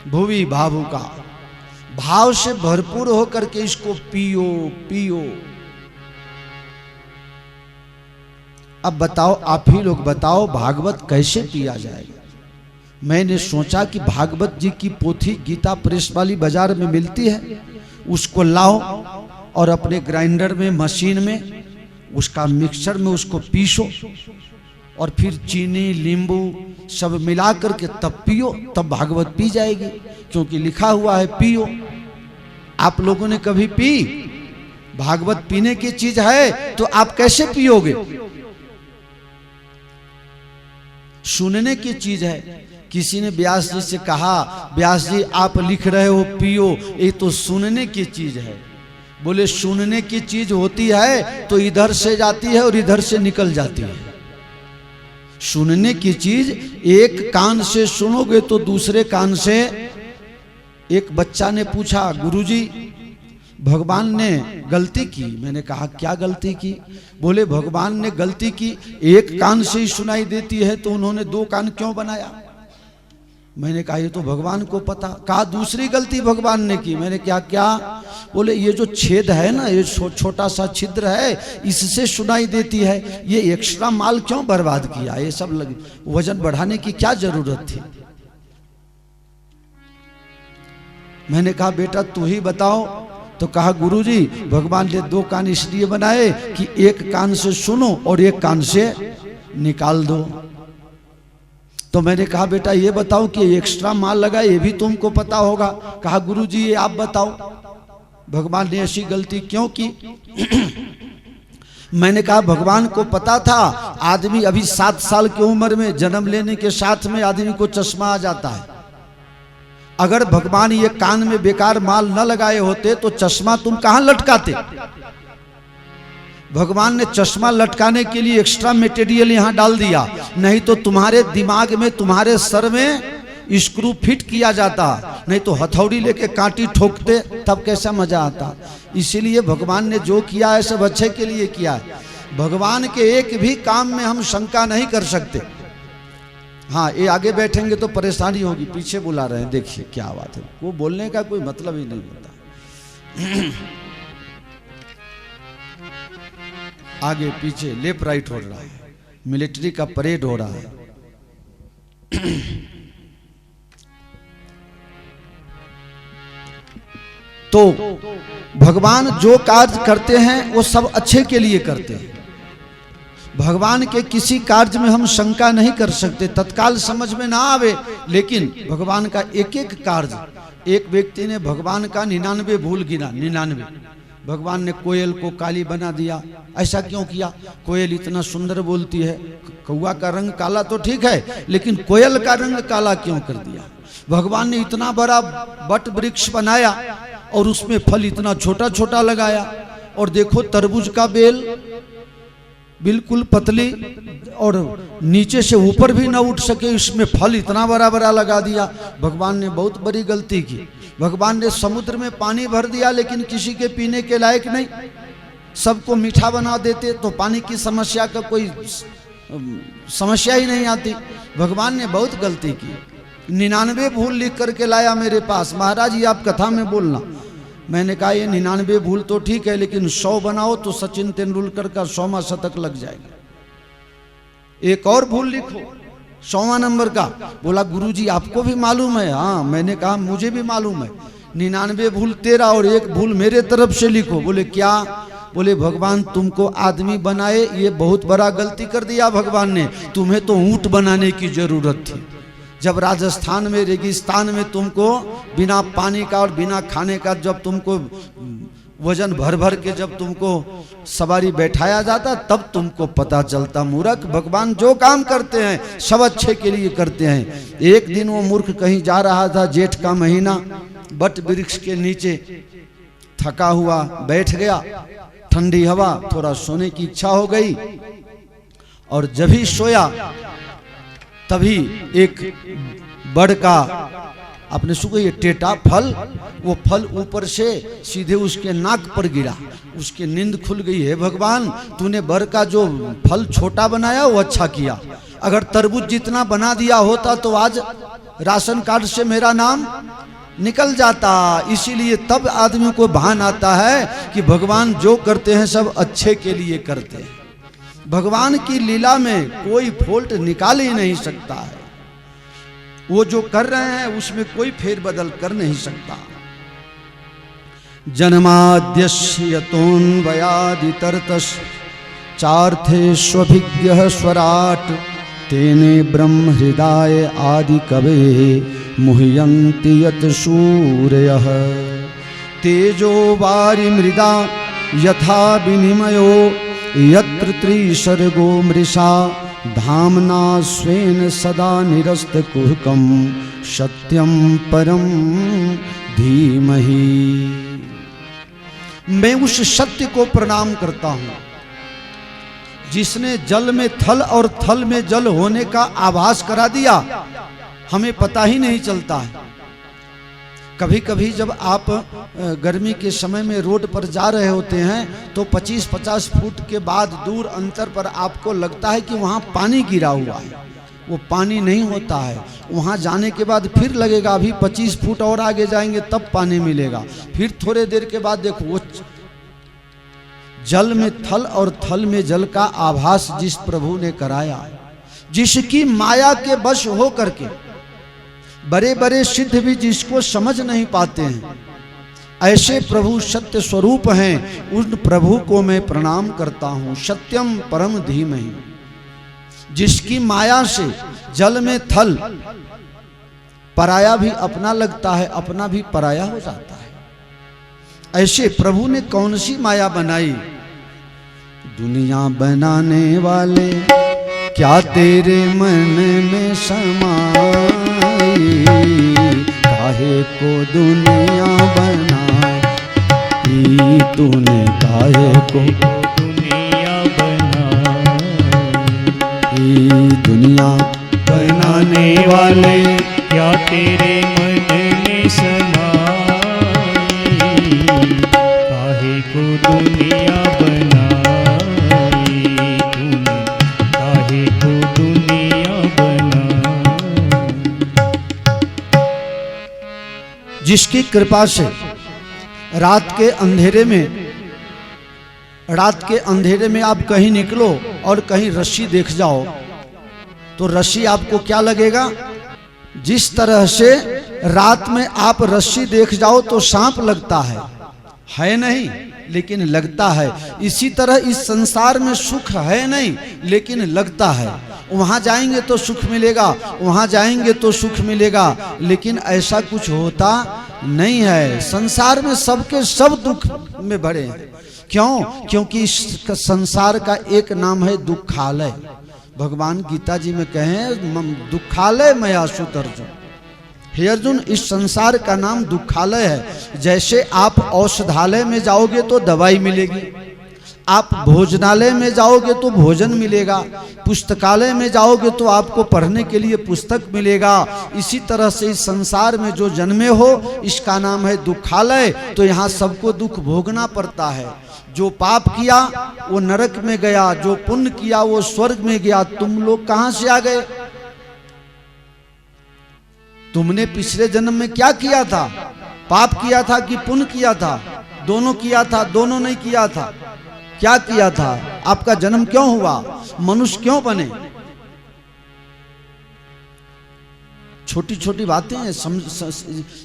भुवि भावुका, भाव से भरपूर होकर के इसको पियो पियो। अब बताओ, आप ही लोग बताओ, भागवत कैसे पिया जाएगा? मैंने सोचा कि भागवत जी की पोथी गीता प्रेस वाली बाजार में मिलती है, उसको लाओ और अपने ग्राइंडर में, मशीन में, उसका मिक्सर में उसको पीसो और फिर चीनी, नींबू सब मिला करके तब पियो, तब भागवत पी जाएगी, क्योंकि लिखा हुआ है पियो। आप लोगों ने कभी पी? भागवत पीने की चीज है तो आप कैसे पियोगे? सुनने की चीज है। किसी ने व्यास जी से कहा, व्यास जी आप लिख रहे हो पियो, ये तो सुनने की चीज है। बोले सुनने की चीज होती है तो इधर से जाती है और इधर से निकल जाती है। सुनने की चीज एक कान से सुनोगे तो दूसरे कान से। एक बच्चा ने पूछा, गुरुजी भगवान ने गलती की। मैंने कहा क्या गलती की? बोले भगवान ने गलती की, एक कान से ही सुनाई देती है तो उन्होंने दो कान क्यों बनाया? मैंने कहा ये तो भगवान को पता। कहा दूसरी गलती भगवान ने की। मैंने क्या? बोले ये जो छेद है ना, ये छोटा सा छिद्र है, इससे सुनाई देती है। ये एक्स्ट्रा माल क्यों बर्बाद किया? ये सब वजन बढ़ाने की क्या जरूरत थी? मैंने कहा बेटा तू ही बताओ। तो कहा गुरुजी भगवान ने दो कान इसलिए बनाए कि एक कान से सुनो और एक कान से निकाल दो। तो मैंने कहा बेटा ये बताओ कि एक्स्ट्रा माल लगा, ये भी तुमको पता होगा। कहा गुरुजी ये आप बताओ, भगवान ने ऐसी गलती क्यों की? मैंने कहा भगवान को पता था आदमी अभी 7 साल की उम्र में जन्म लेने के साथ में आदमी को चश्मा आ जाता है। अगर भगवान ये कान में बेकार माल न लगाए होते तो चश्मा तुम कहां लटकाते? भगवान ने चश्मा लटकाने के लिए एक्स्ट्रा मटेरियल यहां डाल दिया, नहीं तो तुम्हारे दिमाग में, तुम्हारे सर में स्क्रू फिट किया जाता, नहीं तो हथौड़ी लेके कांटी ठोकते, तब कैसा मजा आता। इसीलिए भगवान ने जो किया है सब अच्छे के लिए किया है। भगवान के एक भी काम में हम शंका नहीं कर सकते। हाँ, ये आगे बैठेंगे तो परेशानी होगी, पीछे बुला रहे हैं, देखिए क्या बात है, वो बोलने का कोई मतलब ही नहीं होता। आगे पीछे लेफ्ट राइट हो रहा है, मिलिट्री का परेड हो रहा है। तो भगवान जो कार्य करते हैं वो सब अच्छे के लिए करते हैं। भगवान के किसी कार्य में हम शंका नहीं कर सकते, तत्काल समझ में ना आवे, लेकिन भगवान का एक एक कार्य, एक व्यक्ति ने भगवान का 99 भूल गिना, 99। भगवान ने कोयल को काली बना दिया, ऐसा क्यों किया? कोयल इतना सुंदर बोलती है, कौवा का रंग काला तो ठीक है, लेकिन कोयल का रंग काला क्यों कर दिया? भगवान ने इतना बड़ा बट वृक्ष बनाया और उसमें फल इतना छोटा छोटा लगाया, और देखो तरबूज का बेल बिल्कुल पतली और नीचे से ऊपर भी न उठ सके, इसमें फल इतना बड़ा बड़ा लगा दिया। भगवान ने बहुत बड़ी गलती की। भगवान ने समुद्र में पानी भर दिया, लेकिन किसी के पीने के लायक नहीं, सबको मीठा बना देते तो पानी की समस्या का कोई समस्या ही नहीं आती। भगवान ने बहुत गलती की। 99 भूल लिख करके लाया मेरे पास, महाराज ये आप कथा में बोलना। मैंने कहा ये 99 भूल तो ठीक है, लेकिन 100 बनाओ तो सचिन तेंदुलकर का 100वां शतक लग जाएगा। एक और भूल लिखो 100वां नंबर का। बोला गुरुजी आपको भी मालूम है? हाँ। मैंने कहा मुझे भी मालूम है। 99 भूल तेरा और एक भूल मेरे तरफ से लिखो। बोले क्या? बोले भगवान तुमको आदमी बनाए, ये बहुत बड़ा गलती कर दिया भगवान ने, तुम्हें तो ऊंट बनाने की जरूरत थी। जब राजस्थान में रेगिस्तान में तुमको बिना पानी का और बिना खाने का, जब तुमको वजन भर भर के जब तुमको सवारी बैठाया जाता, तब तुमको पता चलता। मूर्ख, भगवान जो काम करते हैं सब अच्छे के लिए करते हैं। एक दिन वो मूर्ख कहीं जा रहा था, जेठ का महीना, बट वृक्ष के नीचे थका हुआ बैठ गया, ठंडी हवा, थोड़ा सोने की इच्छा हो गई, और जब ही सोया तभी एक बड़ का, आपने सुना ये टेटा फल, वो फल ऊपर से सीधे उसके नाक पर गिरा, उसकी नींद खुल गई। है भगवान तूने बड़ का जो फल छोटा बनाया वो अच्छा किया, अगर तरबूज जितना बना दिया होता तो आज राशन कार्ड से मेरा नाम निकल जाता। इसीलिए तब आदमी को भान आता है कि भगवान जो करते हैं सब अच्छे के लिए करते हैं। भगवान की लीला में कोई फॉल्ट निकाल ही नहीं सकता है। वो जो कर रहे हैं उसमें कोई फेरबदल कर नहीं सकता। जन्माद्यस्य यतोऽन्वयादितरतश्च चार्थेष्वभिज्ञः स्वराट् तेने ब्रह्म हृदय आदि कवे मुह्यन्ति यत् सूरयः तेजो वारि मृदा यथा विनिमयो यत्र त्रिसर्गो मृषा धामना स्वेन सदा निरस्तकुहकं सत्यं परम धीमहि। मैं उस सत्य को प्रणाम करता हूँ जिसने जल में थल और थल में जल होने का आभास करा दिया, हमें पता ही नहीं चलता है। कभी कभी जब आप गर्मी के समय में रोड पर जा रहे होते हैं तो 25-50 फुट के बाद दूर अंतर पर आपको लगता है कि वहाँ पानी गिरा हुआ है, वो पानी नहीं होता है। वहाँ जाने के बाद फिर लगेगा अभी 25 फुट और आगे जाएंगे तब पानी मिलेगा। फिर थोड़े देर के बाद देखो वो जल में थल और थल में जल का आभास जिस प्रभु ने कराया, जिसकी माया के वश हो करके बड़े बड़े सिद्ध भी जिसको समझ नहीं पाते हैं, ऐसे प्रभु सत्य स्वरूप हैं। उन प्रभु को मैं प्रणाम करता हूँ। सत्यम परम धीमहि, जिसकी माया से जल में थल पराया भी अपना लगता है, अपना भी पराया हो जाता है। ऐसे प्रभु ने कौन सी माया बनाई? दुनिया बनाने वाले क्या तेरे मन में समाई, काहे को दुनिया बनाई तूने, काहे को
दुनिया बनाई।
दुनिया
बनाने वाले क्या तेरे मन में समाई, काहे को दुनिया बनाई तूने, काहे को दुनिया बनाई।
जिसकी कृपा से रात के अंधेरे में आप कहीं निकलो और कहीं रस्सी देख जाओ तो रस्सी आपको क्या लगेगा? जिस तरह से रात में आप रस्सी देख जाओ तो सांप लगता है नहीं, लेकिन लगता है। इसी तरह इस संसार में सुख है नहीं, लेकिन लगता है। वहां जाएंगे तो सुख मिलेगा, वहां जाएंगे तो सुख मिलेगा, लेकिन ऐसा कुछ होता नहीं है। संसार में सबके सब दुख में भरे हैं। क्यों? क्योंकि इस संसार का एक नाम है दुखालय। भगवान गीता जी में कहें दुखालय मया सुत अर्जुन। हे अर्जुन, इस संसार का नाम दुखालय है। जैसे आप औषधालय में जाओगे तो दवाई मिलेगी, आप भोजनालय में जाओगे तो भोजन मिलेगा, पुस्तकालय में जाओगे तो आपको पढ़ने के लिए पुस्तक मिलेगा। इसी तरह से इस संसार में जो जन्मे हो इसका नाम है दुखालय। तो यहाँ सबको दुख भोगना पड़ता है। जो पाप किया वो नरक में गया, जो पुण्य किया वो स्वर्ग में गया। तुम लोग कहां से आ गए? तुमने पिछले जन्म में क्या किया था? पाप किया था कि पुण्य किया था? दोनों किया था? दोनों नहीं किया था? क्या किया था? आपका जन्म क्यों हुआ? मनुष्य क्यों बने? छोटी छोटी बातें हैं।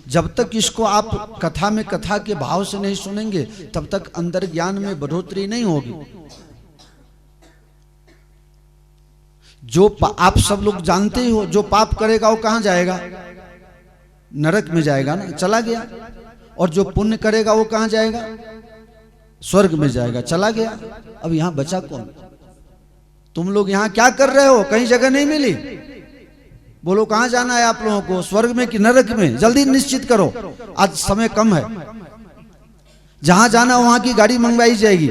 जब तक इसको आप कथा में कथा के भाव से नहीं सुनेंगे तब तक अंदर ज्ञान में बढ़ोतरी नहीं होगी। जो आप सब लोग जानते ही हो, जो पाप करेगा वो कहां जाएगा? नरक में जाएगा ना, चला गया। और जो पुण्य करेगा वो कहां जाएगा? स्वर्ग में जाएगा, चला गया। अब यहां बचा कौन? तुम लोग यहां क्या कर रहे हो? कहीं जगह नहीं मिली? बोलो कहां जाना है आप लोगों को? स्वर्ग में कि नरक में? जल्दी निश्चित करो, आज समय कम है। जहां जाना वहां की गाड़ी मंगवाई जाएगी।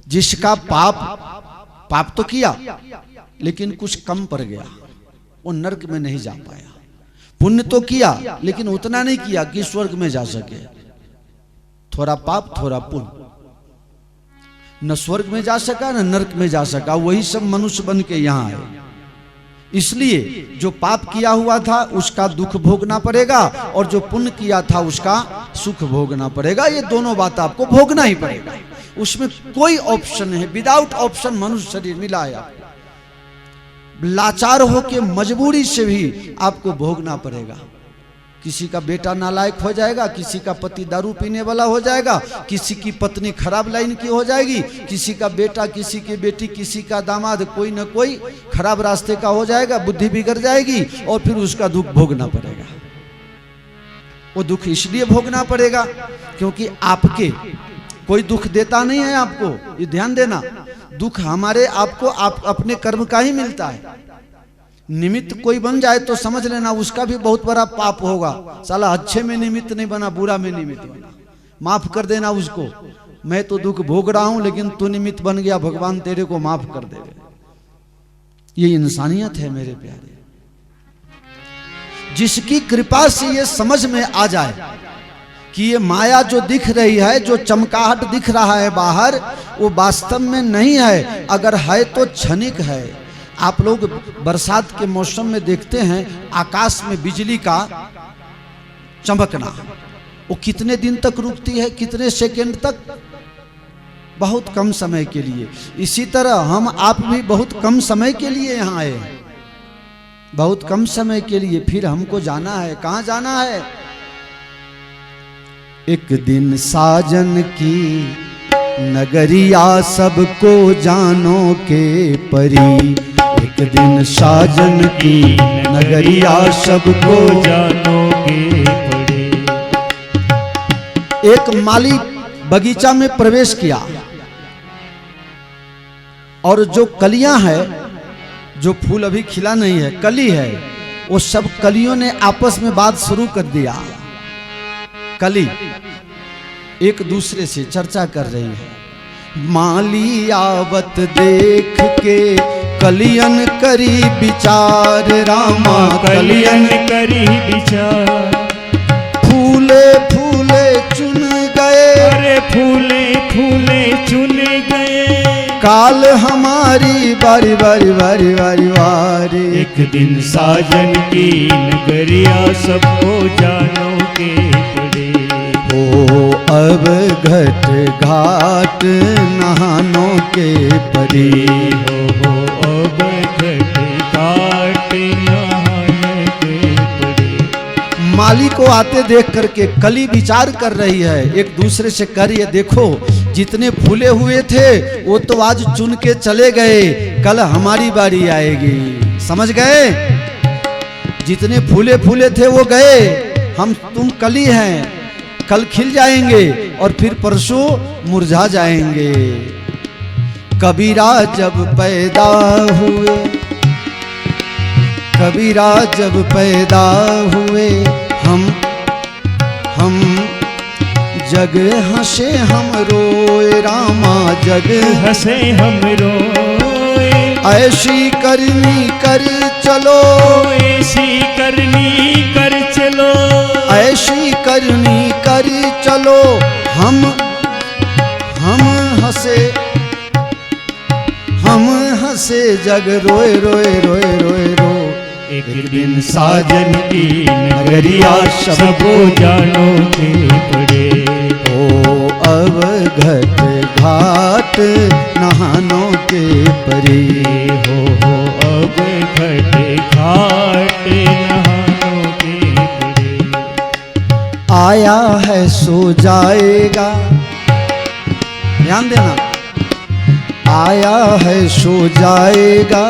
जिसका पाप तो किया लेकिन कुछ कम पड़ गया, वो नरक में नहीं जा पाया। पुण्य तो किया लेकिन उतना नहीं किया कि स्वर्ग में जा सके। थोड़ा पाप थोड़ा पुण्य, न स्वर्ग में जा सका न नरक में जा सका। वही सब मनुष्य बन के यहाँ आए। इसलिए जो पाप किया हुआ था उसका दुख भोगना पड़ेगा और जो पुण्य किया था उसका सुख भोगना पड़ेगा। ये दोनों बात आपको भोगना ही पड़ेगा। उसमें कोई ऑप्शन है, विदाउट ऑप्शन मनुष्य शरीर मिला है आपको। लाचार होके मजबूरी से भी आपको भोगना पड़ेगा। किसी का बेटा नालायक हो जाएगा, किसी का पति दारू पीने वाला हो जाएगा, किसी की पत्नी खराब लाइन की हो जाएगी, किसी का बेटा, किसी की बेटी, किसी का दामाद कोई न कोई खराब रास्ते का हो जाएगा, बुद्धि बिगड़ जाएगी और फिर उसका दुख भोगना पड़ेगा। वो दुख इसलिए भोगना पड़ेगा क्योंकि आपके कोई दुख देता नहीं है आपको। ये ध्यान देना, दुख हमारे आपको आप अपने कर्म का ही मिलता है। निमित्त कोई बन जाए तो समझ लेना उसका भी बहुत बड़ा पाप होगा। साला अच्छे में निमित्त नहीं बना, बुरा में निमित्त बना, माफ कर देना उसको। मैं तो दुख भोग रहा हूं लेकिन तू निमित्त बन गया, भगवान तेरे को माफ कर दे। ये इंसानियत है मेरे प्यारे। जिसकी कृपा से ये समझ में आ जाए कि ये माया जो दिख रही है, जो चमकाहट दिख रहा है बाहर, वो वास्तव में नहीं है। अगर है तो क्षणिक है। आप लोग बरसात के मौसम में देखते हैं आकाश में बिजली का चमकना, वो कितने दिन तक रुकती है? कितने सेकंड तक? बहुत कम समय के लिए। इसी तरह हम आप भी बहुत कम समय के लिए यहाँ आए हैं, बहुत कम समय के लिए। फिर हमको जाना है। कहाँ जाना है? एक दिन साजन की नगरिया सबको जानो के परी। एक दिन साजन की नगरिया सबको
जानो के परी।
एक माली बगीचा में प्रवेश किया और जो कलियां हैं, जो फूल अभी खिला नहीं है, कली है, वो सब कलियों ने आपस में बात शुरू कर दिया। कली एक दूसरे से चर्चा कर रही है। माली आवत देख के कलियन करी विचार, रामा
कलियन करी विचार।
फूले फूले चुन गए,
अरे फूले फूले चुन गए।
काल हमारी बारी बारी बारी बारी बारी।
एक दिन साजन की नगरिया सबको जानो के पड़े।
हो अब घट घाट नहानों के परी।
हो अब घट घाट नहाने के पड़े।
माली को आते देख करके कली विचार कर रही है, एक दूसरे से कर ये देखो जितने फूले हुए थे वो तो आज चुन के चले गए, कल हमारी बारी आएगी। समझ गए? जितने फूले फूले थे वो गए, हम तुम कली हैं, कल खिल जाएंगे और फिर परसों मुरझा जाएंगे। कबीरा जब पैदा हुए, कबीरा जब पैदा हुए, हम जग हंसे हम रोए रामा, जग
हंसे हम रोए।
ऐसी करनी कर चलो,
ऐसी करनी कर चलो।
ऐसी करनी कर चलो, हम हंसे जग रोए रोए रोए रोए रो।
एक दिन साजन की नगरिया सबको जानो के पड़े।
ओ अब घट घाट नहानों के परी।
हो अब घट घाट नहानों के पड़े।
आया है सो जाएगा, ध्यान देना, आया है सो जाएगा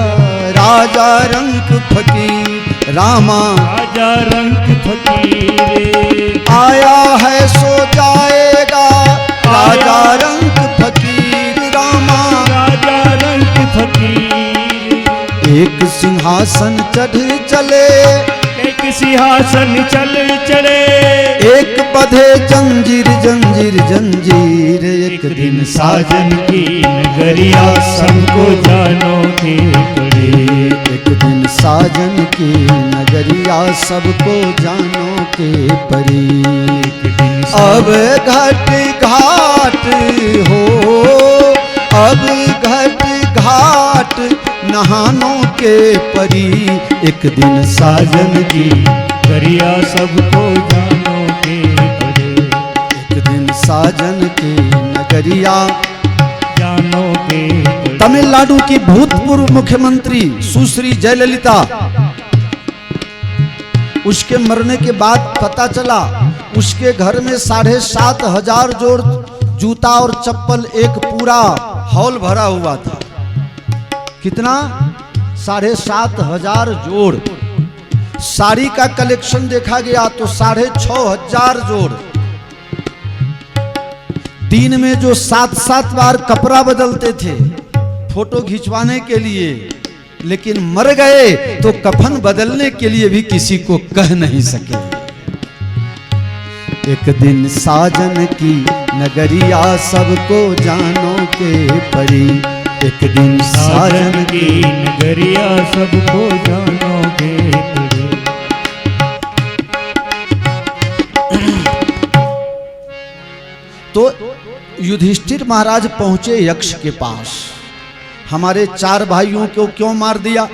राजा रंग फकीर रामा।
राजा रंग फकीर
आया है सो जाएगा राजा रंग फकीर रामा।
राजा रंग फकीर
एक सिंहासन चढ़ चले,
एक सिंहासन चल चढ़े।
एक बधे जंजीर जंजीर जंजीर।
एक दिन साजन की नगरिया सबको जानो के पड़े।
एक दिन साजन की नगरिया सबको जानो के परी। अब घट घाट हो, अब घट घाट नहानों के परी। एक दिन साजन की
नगरिया सबको जानो के पड़े।
एक दिन साजन की नगरिया
जानो के पड़े।
तमिलनाडु की भूतपूर्व मुख्यमंत्री सुश्री जयललिता, उसके मरने के बाद पता चला उसके घर में 7,500 जोड़ जूता और चप्पल, एक पूरा हॉल भरा हुआ था। कितना? 7,500 जोड़। साड़ी का कलेक्शन देखा गया तो 6,500 जोड़। दिन में जो 7-7 बार कपड़ा बदलते थे फोटो खिंचवाने के लिए, लेकिन मर गए तो कफन बदलने के लिए भी किसी को कह नहीं सके। एक दिन साजन की नगरिया सबको जानो के परी। एक दिन
साजन की नगरिया सबको जानो के पड़े।
तो युधिष्ठिर महाराज पहुंचे यक्ष के पास। हमारे 4 भाइयों को क्यों मार दिया?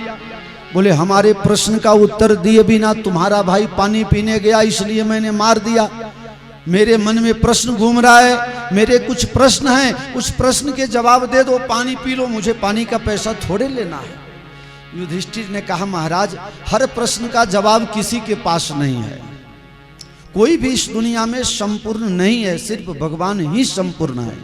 बोले हमारे प्रश्न का उत्तर दिए बिना तुम्हारा भाई पानी पीने गया इसलिए मैंने मार दिया। मेरे मन में प्रश्न घूम रहा है, मेरे कुछ प्रश्न हैं, उस प्रश्न के जवाब दे दो, पानी पी लो, मुझे पानी का पैसा थोड़े लेना है। युधिष्ठिर ने कहा महाराज हर प्रश्न का जवाब किसी के पास नहीं है। कोई भी इस दुनिया में संपूर्ण नहीं है, सिर्फ भगवान ही संपूर्ण है।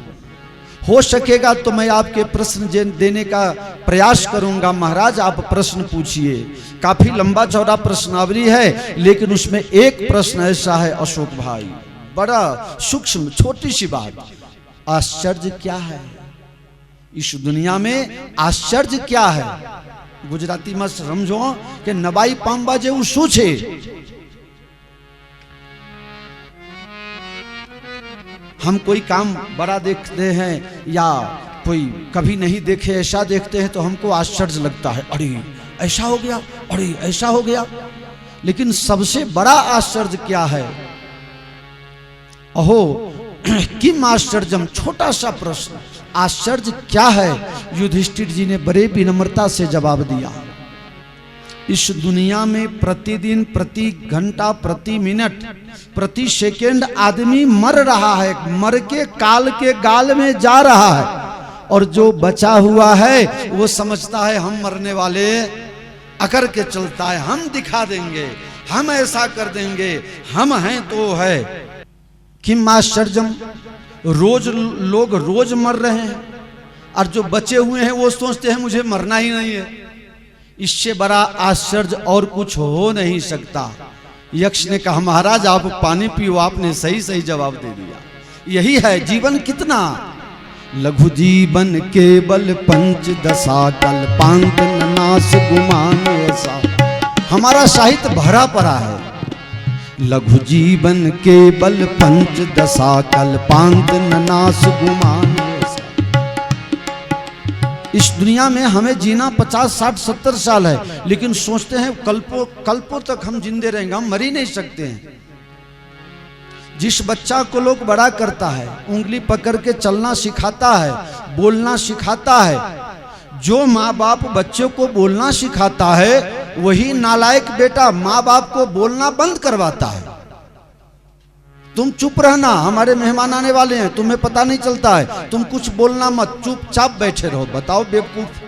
हो सकेगा तो मैं आपके प्रश्न देने का प्रयास करूंगा। महाराज आप प्रश्न पूछिए। काफी लंबा चौड़ा प्रश्नावली है, लेकिन उसमें एक प्रश्न ऐसा है अशोक भाई, बड़ा सूक्ष्म छोटी सी बात, आश्चर्य क्या है इस दुनिया में? आश्चर्य क्या है? गुजराती में समझो कि नवाई पांबा जेवू शू छे? हम कोई काम बड़ा देखते हैं या कोई कभी नहीं देखे ऐसा देखते हैं तो हमको आश्चर्य लगता है, अरे ऐसा हो गया, अरे ऐसा हो गया। लेकिन सबसे बड़ा आश्चर्य क्या है? अहो किम आश्चर्यम, छोटा सा प्रश्न, आश्चर्य क्या है? युधिष्ठिर जी ने बड़े विनम्रता से जवाब दिया, इस दुनिया में प्रतिदिन, प्रति घंटा, प्रति मिनट, प्रति सेकंड आदमी मर रहा है, मर के काल के गाल में जा रहा है, और जो बचा हुआ है वो समझता है हम मरने वाले, अकर के चलता है, हम दिखा देंगे, हम ऐसा कर देंगे, हम हैं तो है। किम आश्चर्यम, रोज लोग रोज मर रहे हैं, और जो बचे हुए हैं वो सोचते हैं मुझे मरना ही नहीं है। इससे बड़ा आश्चर्य और कुछ हो नहीं सकता। यक्ष ने कहा महाराज आप पानी पियो, आपने सही सही जवाब दे दिया। यही है जीवन कितना, लघु जीवन केवल पंच दशा, कल्पांत नाश गुमान ऐसा। हमारा साहित्य भरा पड़ा है, लघु जीवन केवल पंच दशा, कल्पांत नाश गुमान ऐसा। इस दुनिया में हमें जीना 50, 60, 70 साल है, लेकिन सोचते हैं कल्पों तक हम जिंदे रहेंगे, हम मर ही नहीं सकते हैं। जिस बच्चा को लोग बड़ा करता है, उंगली पकड़ के चलना सिखाता है, बोलना सिखाता है, जो माँ बाप बच्चों को बोलना सिखाता है वही नालायक बेटा माँ बाप को बोलना बंद करवाता है। तुम चुप रहना, हमारे मेहमान आने वाले हैं, तुम्हें पता नहीं चलता है, तुम कुछ बोलना मत, चुपचाप बैठे रहो। बताओ बेवकूफ,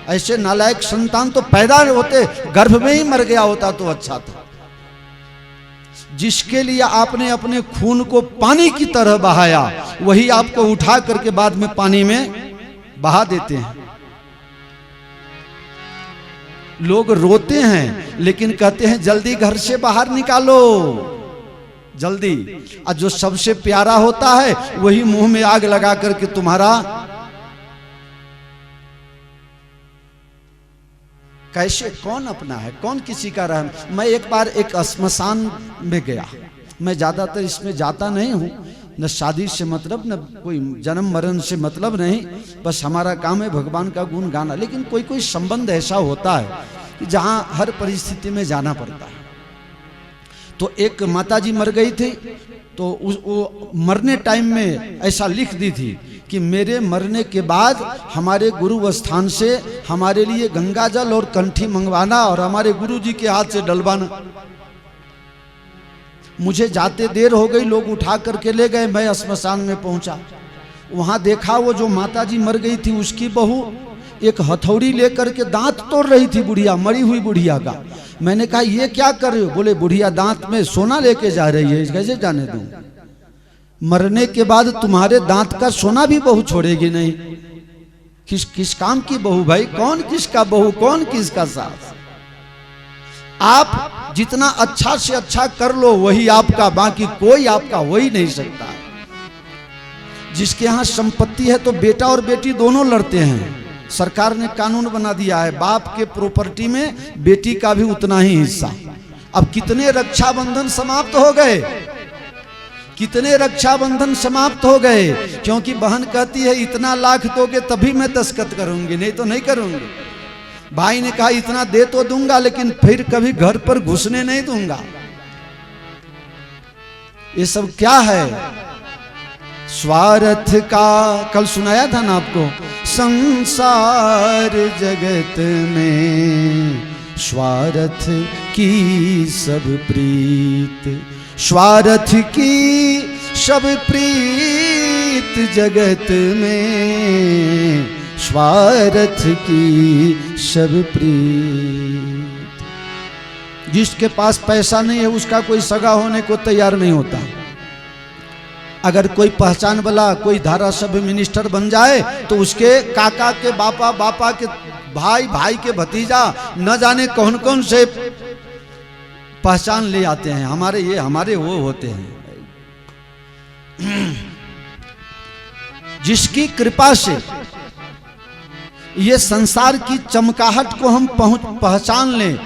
ऐसे नालायक संतान तो पैदा होते गर्भ में ही मर गया होता तो अच्छा था। जिसके लिए आपने अपने खून को पानी की तरह बहाया, वही आपको उठा करके बाद में पानी में बहा देते हैं। लोग रोते हैं लेकिन कहते हैं जल्दी घर से बाहर निकालो, जल्दी। और जो सबसे प्यारा होता है वही मुंह में आग लगा करके तुम्हारा कैसे, कौन अपना है, कौन किसी का रहम। मैं एक बार एक श्मशान में गया, मैं ज्यादातर इसमें जाता नहीं हूं, न शादी से मतलब न कोई जन्म मरण से मतलब नहीं, बस हमारा काम है भगवान का गुण गाना। लेकिन कोई कोई संबंध ऐसा होता है कि जहां हर परिस्थिति में जाना पड़ता है। तो एक माताजी मर गई थी, तो वो मरने टाइम में ऐसा लिख दी थी कि मेरे मरने के बाद हमारे गुरु स्थान से हमारे लिए गंगा जल और कंठी मंगवाना और हमारे गुरु जी के हाथ से डलवाना। मुझे जाते देर हो गई, लोग उठा करके ले गए, मैं श्मशान में पहुंचा, वहां देखा वो जो माताजी मर गई थी उसकी बहू एक हथौड़ी लेकर के दांत तोड़ रही थी बुढ़िया, मरी हुई बुढ़िया का। मैंने कहा ये क्या कर रहे हो? बोले बुढ़िया दांत में सोना लेके जा रही है, कैसे जाने दूं? मरने के बाद तुम्हारे दांत का सोना भी बहू छोड़ेगी नहीं। किस काम की बहू भाई? कौन किसका बहू, कौन किसका सास? आप जितना अच्छा से अच्छा कर लो वही आपका, बाकी कोई आपका हो ही नहीं सकता। जिसके यहाँ संपत्ति है तो बेटा और बेटी दोनों लड़ते हैं। सरकार ने कानून बना दिया है बाप के प्रॉपर्टी में बेटी का भी उतना ही हिस्सा। अब कितने रक्षाबंधन समाप्त हो गए, कितने रक्षाबंधन समाप्त हो गए, क्योंकि बहन कहती है इतना लाख दोगे तभी मैं दस्तखत करूंगी, नहीं तो नहीं करूंगी। भाई ने कहा इतना दे तो दूंगा लेकिन फिर कभी घर पर घुसने नहीं दूंगा। ये सब क्या है? स्वार्थ का, कल सुनाया था ना आपको, संसार जगत में स्वार्थ की सब प्रीत, स्वार्थ की सब प्रीत जगत में, स्वार्थ की सब प्रीत। जिसके पास पैसा नहीं है उसका कोई सगा होने को तैयार नहीं होता। अगर कोई पहचान वाला कोई धारासभ्य मिनिस्टर बन जाए तो उसके काका के बापा, बापा के भाई, भाई के भतीजा, न जाने कौन कौन से पहचान ले आते हैं, हमारे ये हमारे वो होते हैं। जिसकी कृपा से ये संसार की चमकाहट को हम पहचान लें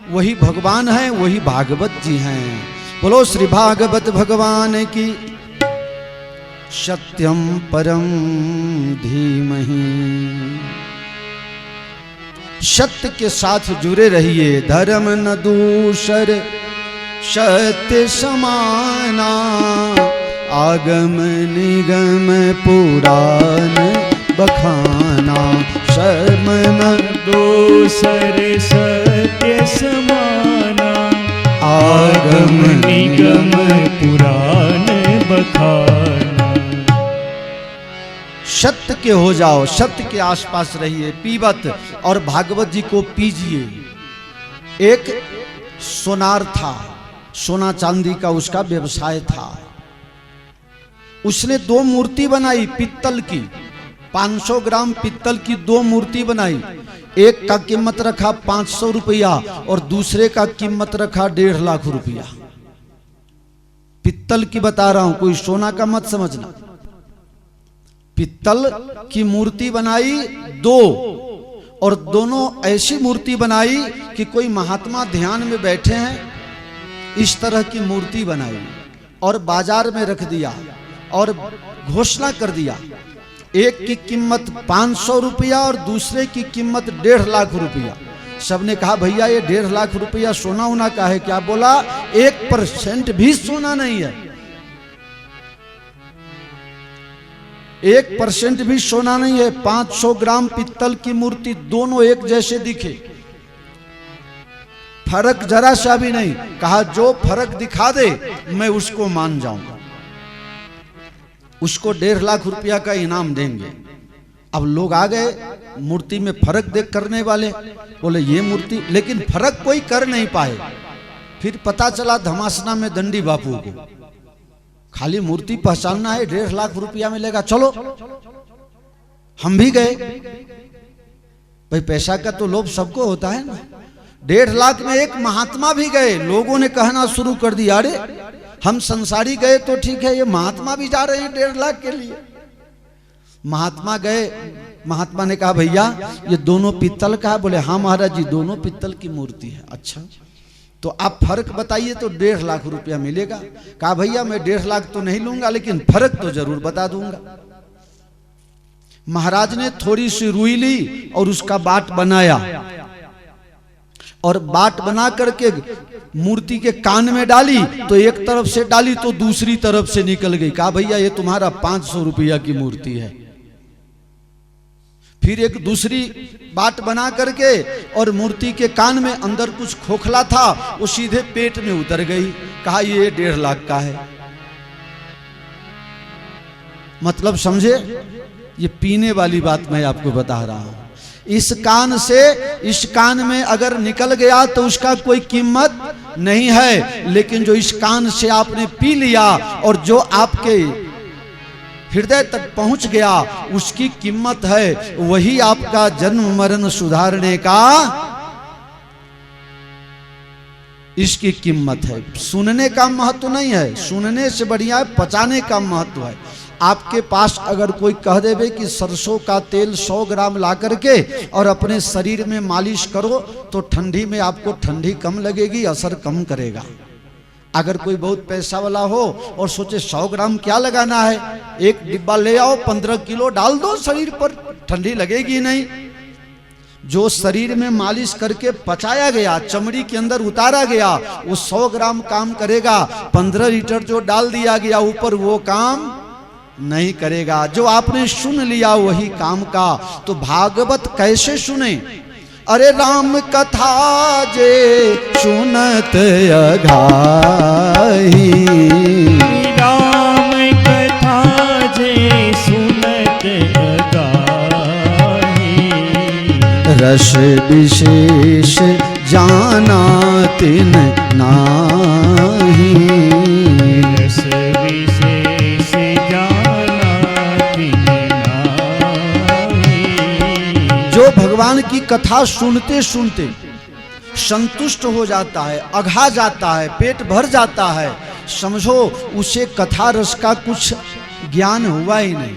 वही भगवान है, वही भागवत जी हैं। बोलो श्री भागवत भगवान की। सत्यम परम धीमहि, सत्य के साथ जुड़े रहिए। धर्म न दूसर सत्य समाना, आगम निगम पुराण बखाना, शर्मन
दोसर सत्य समाना,
आगम
निगम पुराण बखाना।
सत्य के हो जाओ, सत्य के आसपास रहिए, पीबत और भागवत जी को पीजिए। एक सोनार था, सोना चांदी का उसका व्यवसाय था। उसने 2 मूर्ति बनाई पित्तल की, 500 ग्राम पित्तल की 2 मूर्ति बनाई। एक का कीमत रखा 500 रुपया और दूसरे का कीमत रखा 1.5 लाख रुपया। पित्तल की बता रहा हूं, कोई सोना का मत समझना। पित्तल की मूर्ति बनाई 2 और दोनों ऐसी मूर्ति बनाई कि कोई महात्मा ध्यान में बैठे हैं, इस तरह की मूर्ति बनाई और बाजार में रख दिया और घोषणा कर दिया, एक की कीमत 500 रुपया और दूसरे की कीमत 1.5 लाख रुपया। सबने कहा भैया ये 1.5 लाख रुपया सोना होना का है क्या? बोला 1% भी सोना नहीं है, 1% भी सोना नहीं है। 500 ग्राम पित्तल की मूर्ति, दोनों एक जैसे दिखे, फर्क जरा सा भी नहीं। कहा जो फर्क दिखा दे मैं उसको मान जाऊंगा, उसको 1.5 लाख रुपया का इनाम देंगे। अब लोग आ गए मूर्ति में फर्क देख करने वाले, बोले ये मूर्ति, लेकिन फर्क कोई कर नहीं पाए। फिर पता चला धमासना में दंडी बापू को, खाली मूर्ति पहचानना है, 1.5 लाख रुपया मिलेगा, चलो। हम भी गए, भाई पैसा का तो लोभ सबको होता है ना। 1.5 लाख में एक महात्मा भी गए, लोगों ने कहना शुरू कर दिया, अरे हम संसारी गए तो ठीक है, ये महात्मा भी जा रहे हैं 1.5 लाख के लिए। महात्मा गए, महात्मा ने कहा भैया ये दोनों पित्तल का है? बोले हाँ महाराज जी दोनों पित्तल की मूर्ति है। अच्छा तो आप फर्क बताइए तो 1.5 लाख रुपया मिलेगा। कहा भैया मैं 1.5 लाख तो नहीं लूंगा, लेकिन फर्क तो जरूर बता दूंगा। महाराज ने थोड़ी सी रुई ली और उसका बाट बनाया और बाट बना करके मूर्ति के कान में डाली, तो एक तरफ से डाली तो दूसरी तरफ से निकल गई। कहा भैया ये तुम्हारा 500 रुपया की मूर्ति है। फिर एक दूसरी बाट बना करके और मूर्ति के कान में अंदर कुछ खोखला था, वो सीधे पेट में उतर गई। कहा ये 1.5 लाख का है। मतलब समझे, ये पीने वाली बात मैं आपको बता रहा हूं। इस कान से इस कान में अगर निकल गया तो उसका कोई कीमत नहीं है, लेकिन जो इस कान से आपने पी लिया और जो आपके हृदय तक पहुंच गया उसकी कीमत है। वही आपका जन्म मरण सुधारने का इसकी कीमत है। सुनने का महत्व नहीं है, सुनने से बढ़िया है पचाने का महत्व है। आपके पास अगर कोई कह देवे कि सरसों का तेल 100 ग्राम ला करके और अपने शरीर में मालिश करो तो ठंडी में आपको ठंडी कम लगेगी, असर कम करेगा। अगर कोई बहुत पैसा वाला हो और सोचे 100 ग्राम क्या लगाना है, एक डिब्बा ले आओ 15 किलो डाल दो शरीर पर, ठंडी लगेगी नहीं। जो शरीर में मालिश करके पचाया गया, चमड़ी के अंदर उतारा गया, वो 100 ग्राम काम करेगा। 15 लीटर जो डाल दिया गया ऊपर वो काम नहीं करेगा। जो आपने सुन लिया वही काम का। तो भागवत कैसे सुने? अरे राम कथा जे सुनत अघाई,
राम कथा जे सुनत अघाई,
रस विशेष जाना तिन नाही,
रस विशेष जाना तिन नाही।
जो भगवान की कथा सुनते सुनते संतुष्ट हो जाता है, अघा जाता है, पेट भर जाता है, समझो उसे कथा रस का कुछ ज्ञान हुआ ही नहीं।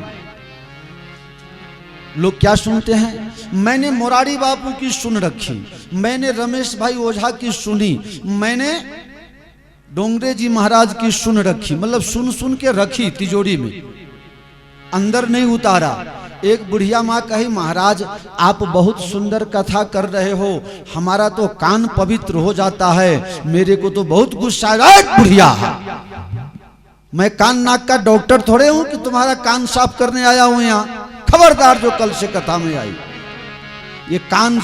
लोग क्या सुनते हैं? मैंने मुरारी बापू की सुन रखी, मैंने रमेश भाई ओझा की सुनी, मैंने डोंगरे जी महाराज की सुन रखी। मतलब सुन सुन के रखी तिजोरी में, अंदर नहीं उतारा। एक बुढ़िया माँ कही महाराज आप बहुत सुंदर कथा कर रहे हो, हमारा तो कान पवित्र हो जाता है। मेरे को तो बहुत गुस्सा आया, बुढ़िया मैं कान नाक का डॉक्टर थोड़े हूं कि तुम्हारा कान साफ करने आया हूं यहां। खबरदार जो कल से कथा में आई, ये कान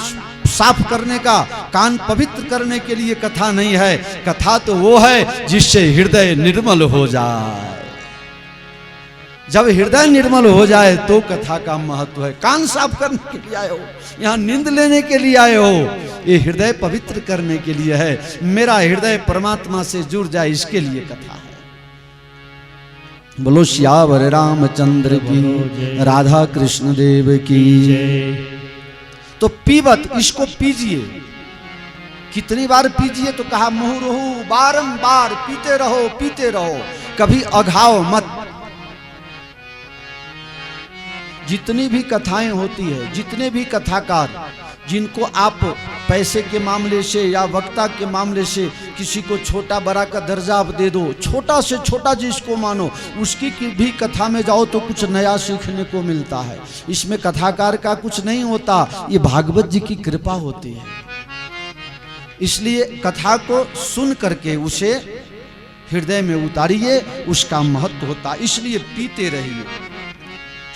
साफ करने का, कान पवित्र करने के लिए कथा नहीं है। कथा तो वो है जिससे हृदय निर्मल हो जाए। जब हृदय निर्मल हो जाए तो कथा का महत्व है। कान साफ करने के लिए आए हो, यहाँ नींद लेने के लिए आए हो, ये हृदय पवित्र करने के लिए है। मेरा हृदय परमात्मा से जुड़ जाए, इसके लिए कथा है। बोलो श्यावर रामचंद्र की, राधा कृष्ण देव की जय। तो पीबत, इसको पीजिए। कितनी बार पीजिए? तो कहा मुहुर्मुहु बारंबार पीते रहो, पीते रहो, कभी अघाओ मत। जितनी भी कथाएं होती है, जितने भी कथाकार जिनको आप पैसे के मामले से या वक्ता के मामले से किसी को छोटा बड़ा का दर्जा आप दे दो, छोटा से छोटा जिसको मानो, उसकी भी कथा में जाओ तो कुछ नया सीखने को मिलता है। इसमें कथाकार का कुछ नहीं होता, ये भागवत जी की कृपा होती है। इसलिए कथा को सुन करके उसे हृदय में उतारिए, उसका महत्व होता। इसलिए पीते रहिए।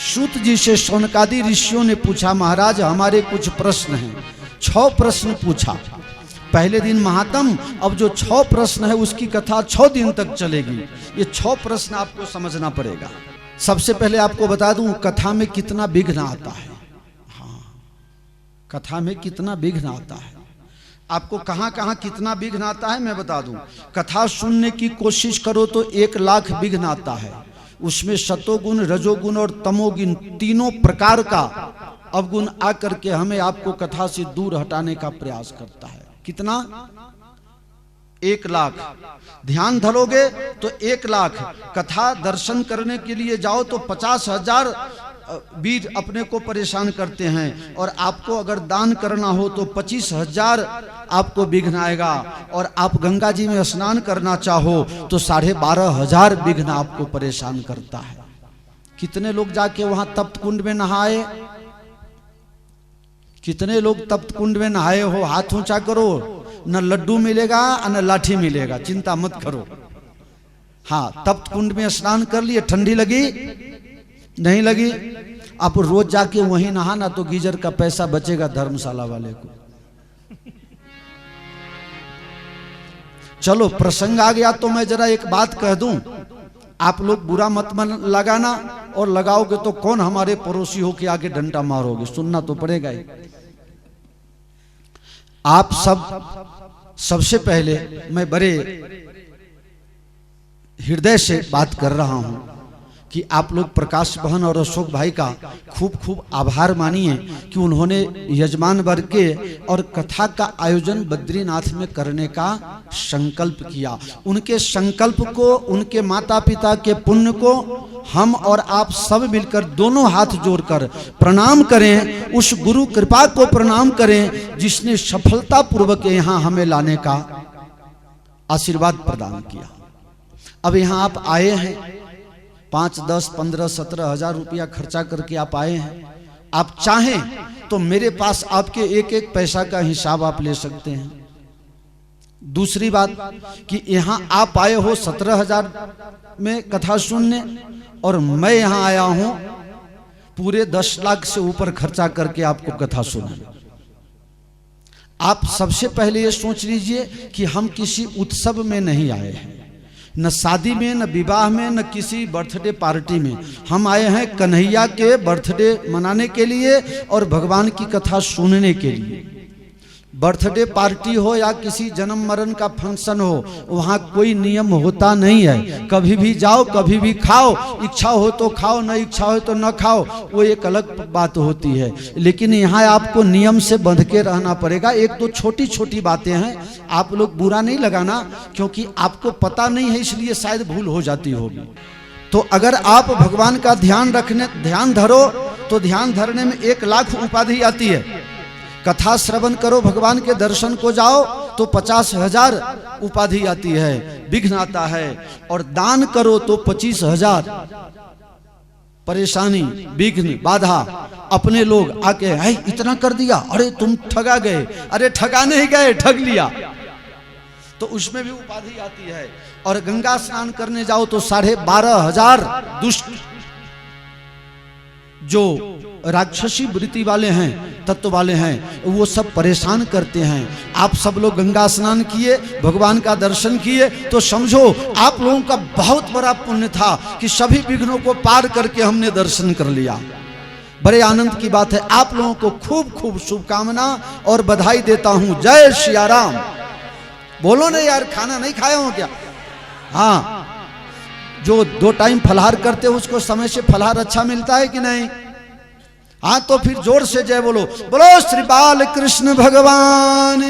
सूत जी से शौनकादि ऋषियों ने पूछा, महाराज हमारे कुछ प्रश्न हैं। 6 प्रश्न पूछा। पहले दिन महात्म, अब जो 6 प्रश्न है उसकी कथा 6 दिन तक चलेगी। ये 6 प्रश्न आपको समझना पड़ेगा। सबसे पहले आपको बता दूं, कथा में कितना विघ्न आता है। हाँ, कथा में कितना विघ्न आता है। आपको कहाँ कहाँ कितना विघ्न आता है मैं बता दूं। कथा सुनने की कोशिश करो तो 1 लाख विघ्न आता है। उसमें सतोगुण, रजोगुण और तमोगुण तीनों प्रकार का अवगुण आकर के हमें आपको कथा से दूर हटाने का प्रयास करता है। कितना? 1 लाख। ध्यान धरोगे तो 1 लाख। कथा दर्शन करने के लिए जाओ तो 50,000 वीर अपने को परेशान करते हैं, और आपको अगर दान करना हो तो 25,000 आपको विघ्न आएगा, और आप गंगा जी में स्नान करना चाहो तो 12,500 विघ्न आपको परेशान करता है। कितने लोग जाके वहां तप्त कुंड में नहाए? कितने लोग तप्त कुंड में नहाए हो? हाथ ऊंचा करो। न लड्डू मिलेगा न लाठी मिलेगा, चिंता मत करो। हाँ, तप्त कुंड में स्नान कर लिए, ठंडी लगी? नहीं लगी? आप रोज जाके वहीं नहाना तो गीजर का पैसा बचेगा धर्मशाला वाले को। चलो प्रसंग आ गया तो मैं जरा एक बात कह दूं, आप लोग बुरा मत लगाना, और लगाओगे तो कौन हमारे पड़ोसी हो के आगे डंडा मारोगे, सुनना तो पड़ेगा ही। आप सबसे पहले मैं बड़े हृदय से बात कर रहा हूं कि आप लोग प्रकाश बहन और अशोक भाई का खूब खूब आभार मानिए कि उन्होंने यजमान वर्ग के और कथा का आयोजन बद्रीनाथ में करने का संकल्प किया। उनके संकल्प को, उनके माता पिता के पुण्य को हम और आप सब मिलकर दोनों हाथ जोड़कर प्रणाम करें। उस गुरु कृपा को प्रणाम करें जिसने सफलता पूर्वक यहाँ हमें लाने का आशीर्वाद प्रदान किया। अब यहाँ आप आए हैं, 5, 10, 15, 17 हजार रुपया खर्चा करके आप आए हैं। आप चाहें तो मेरे पास आपके एक एक पैसा का हिसाब आप ले सकते हैं। दूसरी बात कि यहाँ आप आए हो 17,000 में कथा सुनने, और मैं यहाँ आया हूं पूरे 10 लाख से ऊपर खर्चा करके आपको कथा सुनाने। आप सबसे पहले ये सोच लीजिए कि हम किसी उत्सव में नहीं आए हैं, न शादी में, न विवाह में, न किसी बर्थडे पार्टी में। हम आए हैं कन्हैया के बर्थडे मनाने के लिए और भगवान की कथा सुनने के लिए। बर्थडे पार्टी हो या किसी जन्म मरण का फंक्शन हो, वहाँ कोई नियम होता नहीं है। कभी भी जाओ, कभी भी खाओ, इच्छा हो तो खाओ, न इच्छा हो तो न खाओ, वो एक अलग बात होती है। लेकिन यहाँ आपको नियम से बंध के रहना पड़ेगा। एक तो छोटी छोटी बातें हैं, आप लोग बुरा नहीं लगाना, क्योंकि आपको पता नहीं है इसलिए शायद भूल हो जाती होगी। तो अगर आप भगवान का ध्यान धरो तो ध्यान धरने में 1 लाख उपाधि आती है। कथा श्रवण करो, भगवान के दर्शन को जाओ तो 50,000 उपाधि आती है, विघ्न आता है। और दान करो तो 25,000 परेशानी, विघ्न, बाधा। अपने लोग आके है इतना कर दिया, अरे तुम ठगा गए, अरे ठगा नहीं गए, ठग लिया। तो उसमें भी उपाधि आती है। और गंगा स्नान करने जाओ तो 12,500 दुष्ट जो राक्षसी वृत्ति वाले हैं, तत्व वाले हैं, वो सब परेशान करते हैं। आप सब लोग गंगा स्नान किए, भगवान का दर्शन किए, तो समझो आप लोगों का बहुत बड़ा पुण्य था कि सभी विघ्नों को पार करके हमने दर्शन कर लिया। बड़े आनंद की बात है। आप लोगों को खूब खूब शुभकामना और बधाई देता हूं। जय सिया राम। बोलो ना यार, खाना नहीं खाए हो क्या? हाँ, जो 2 टाइम फलाहार करते हो उसको समय से फलाहार अच्छा मिलता है कि नहीं? हाँ, तो फिर जोर से जय बोलो। बोलो श्री बाल कृष्ण भगवान।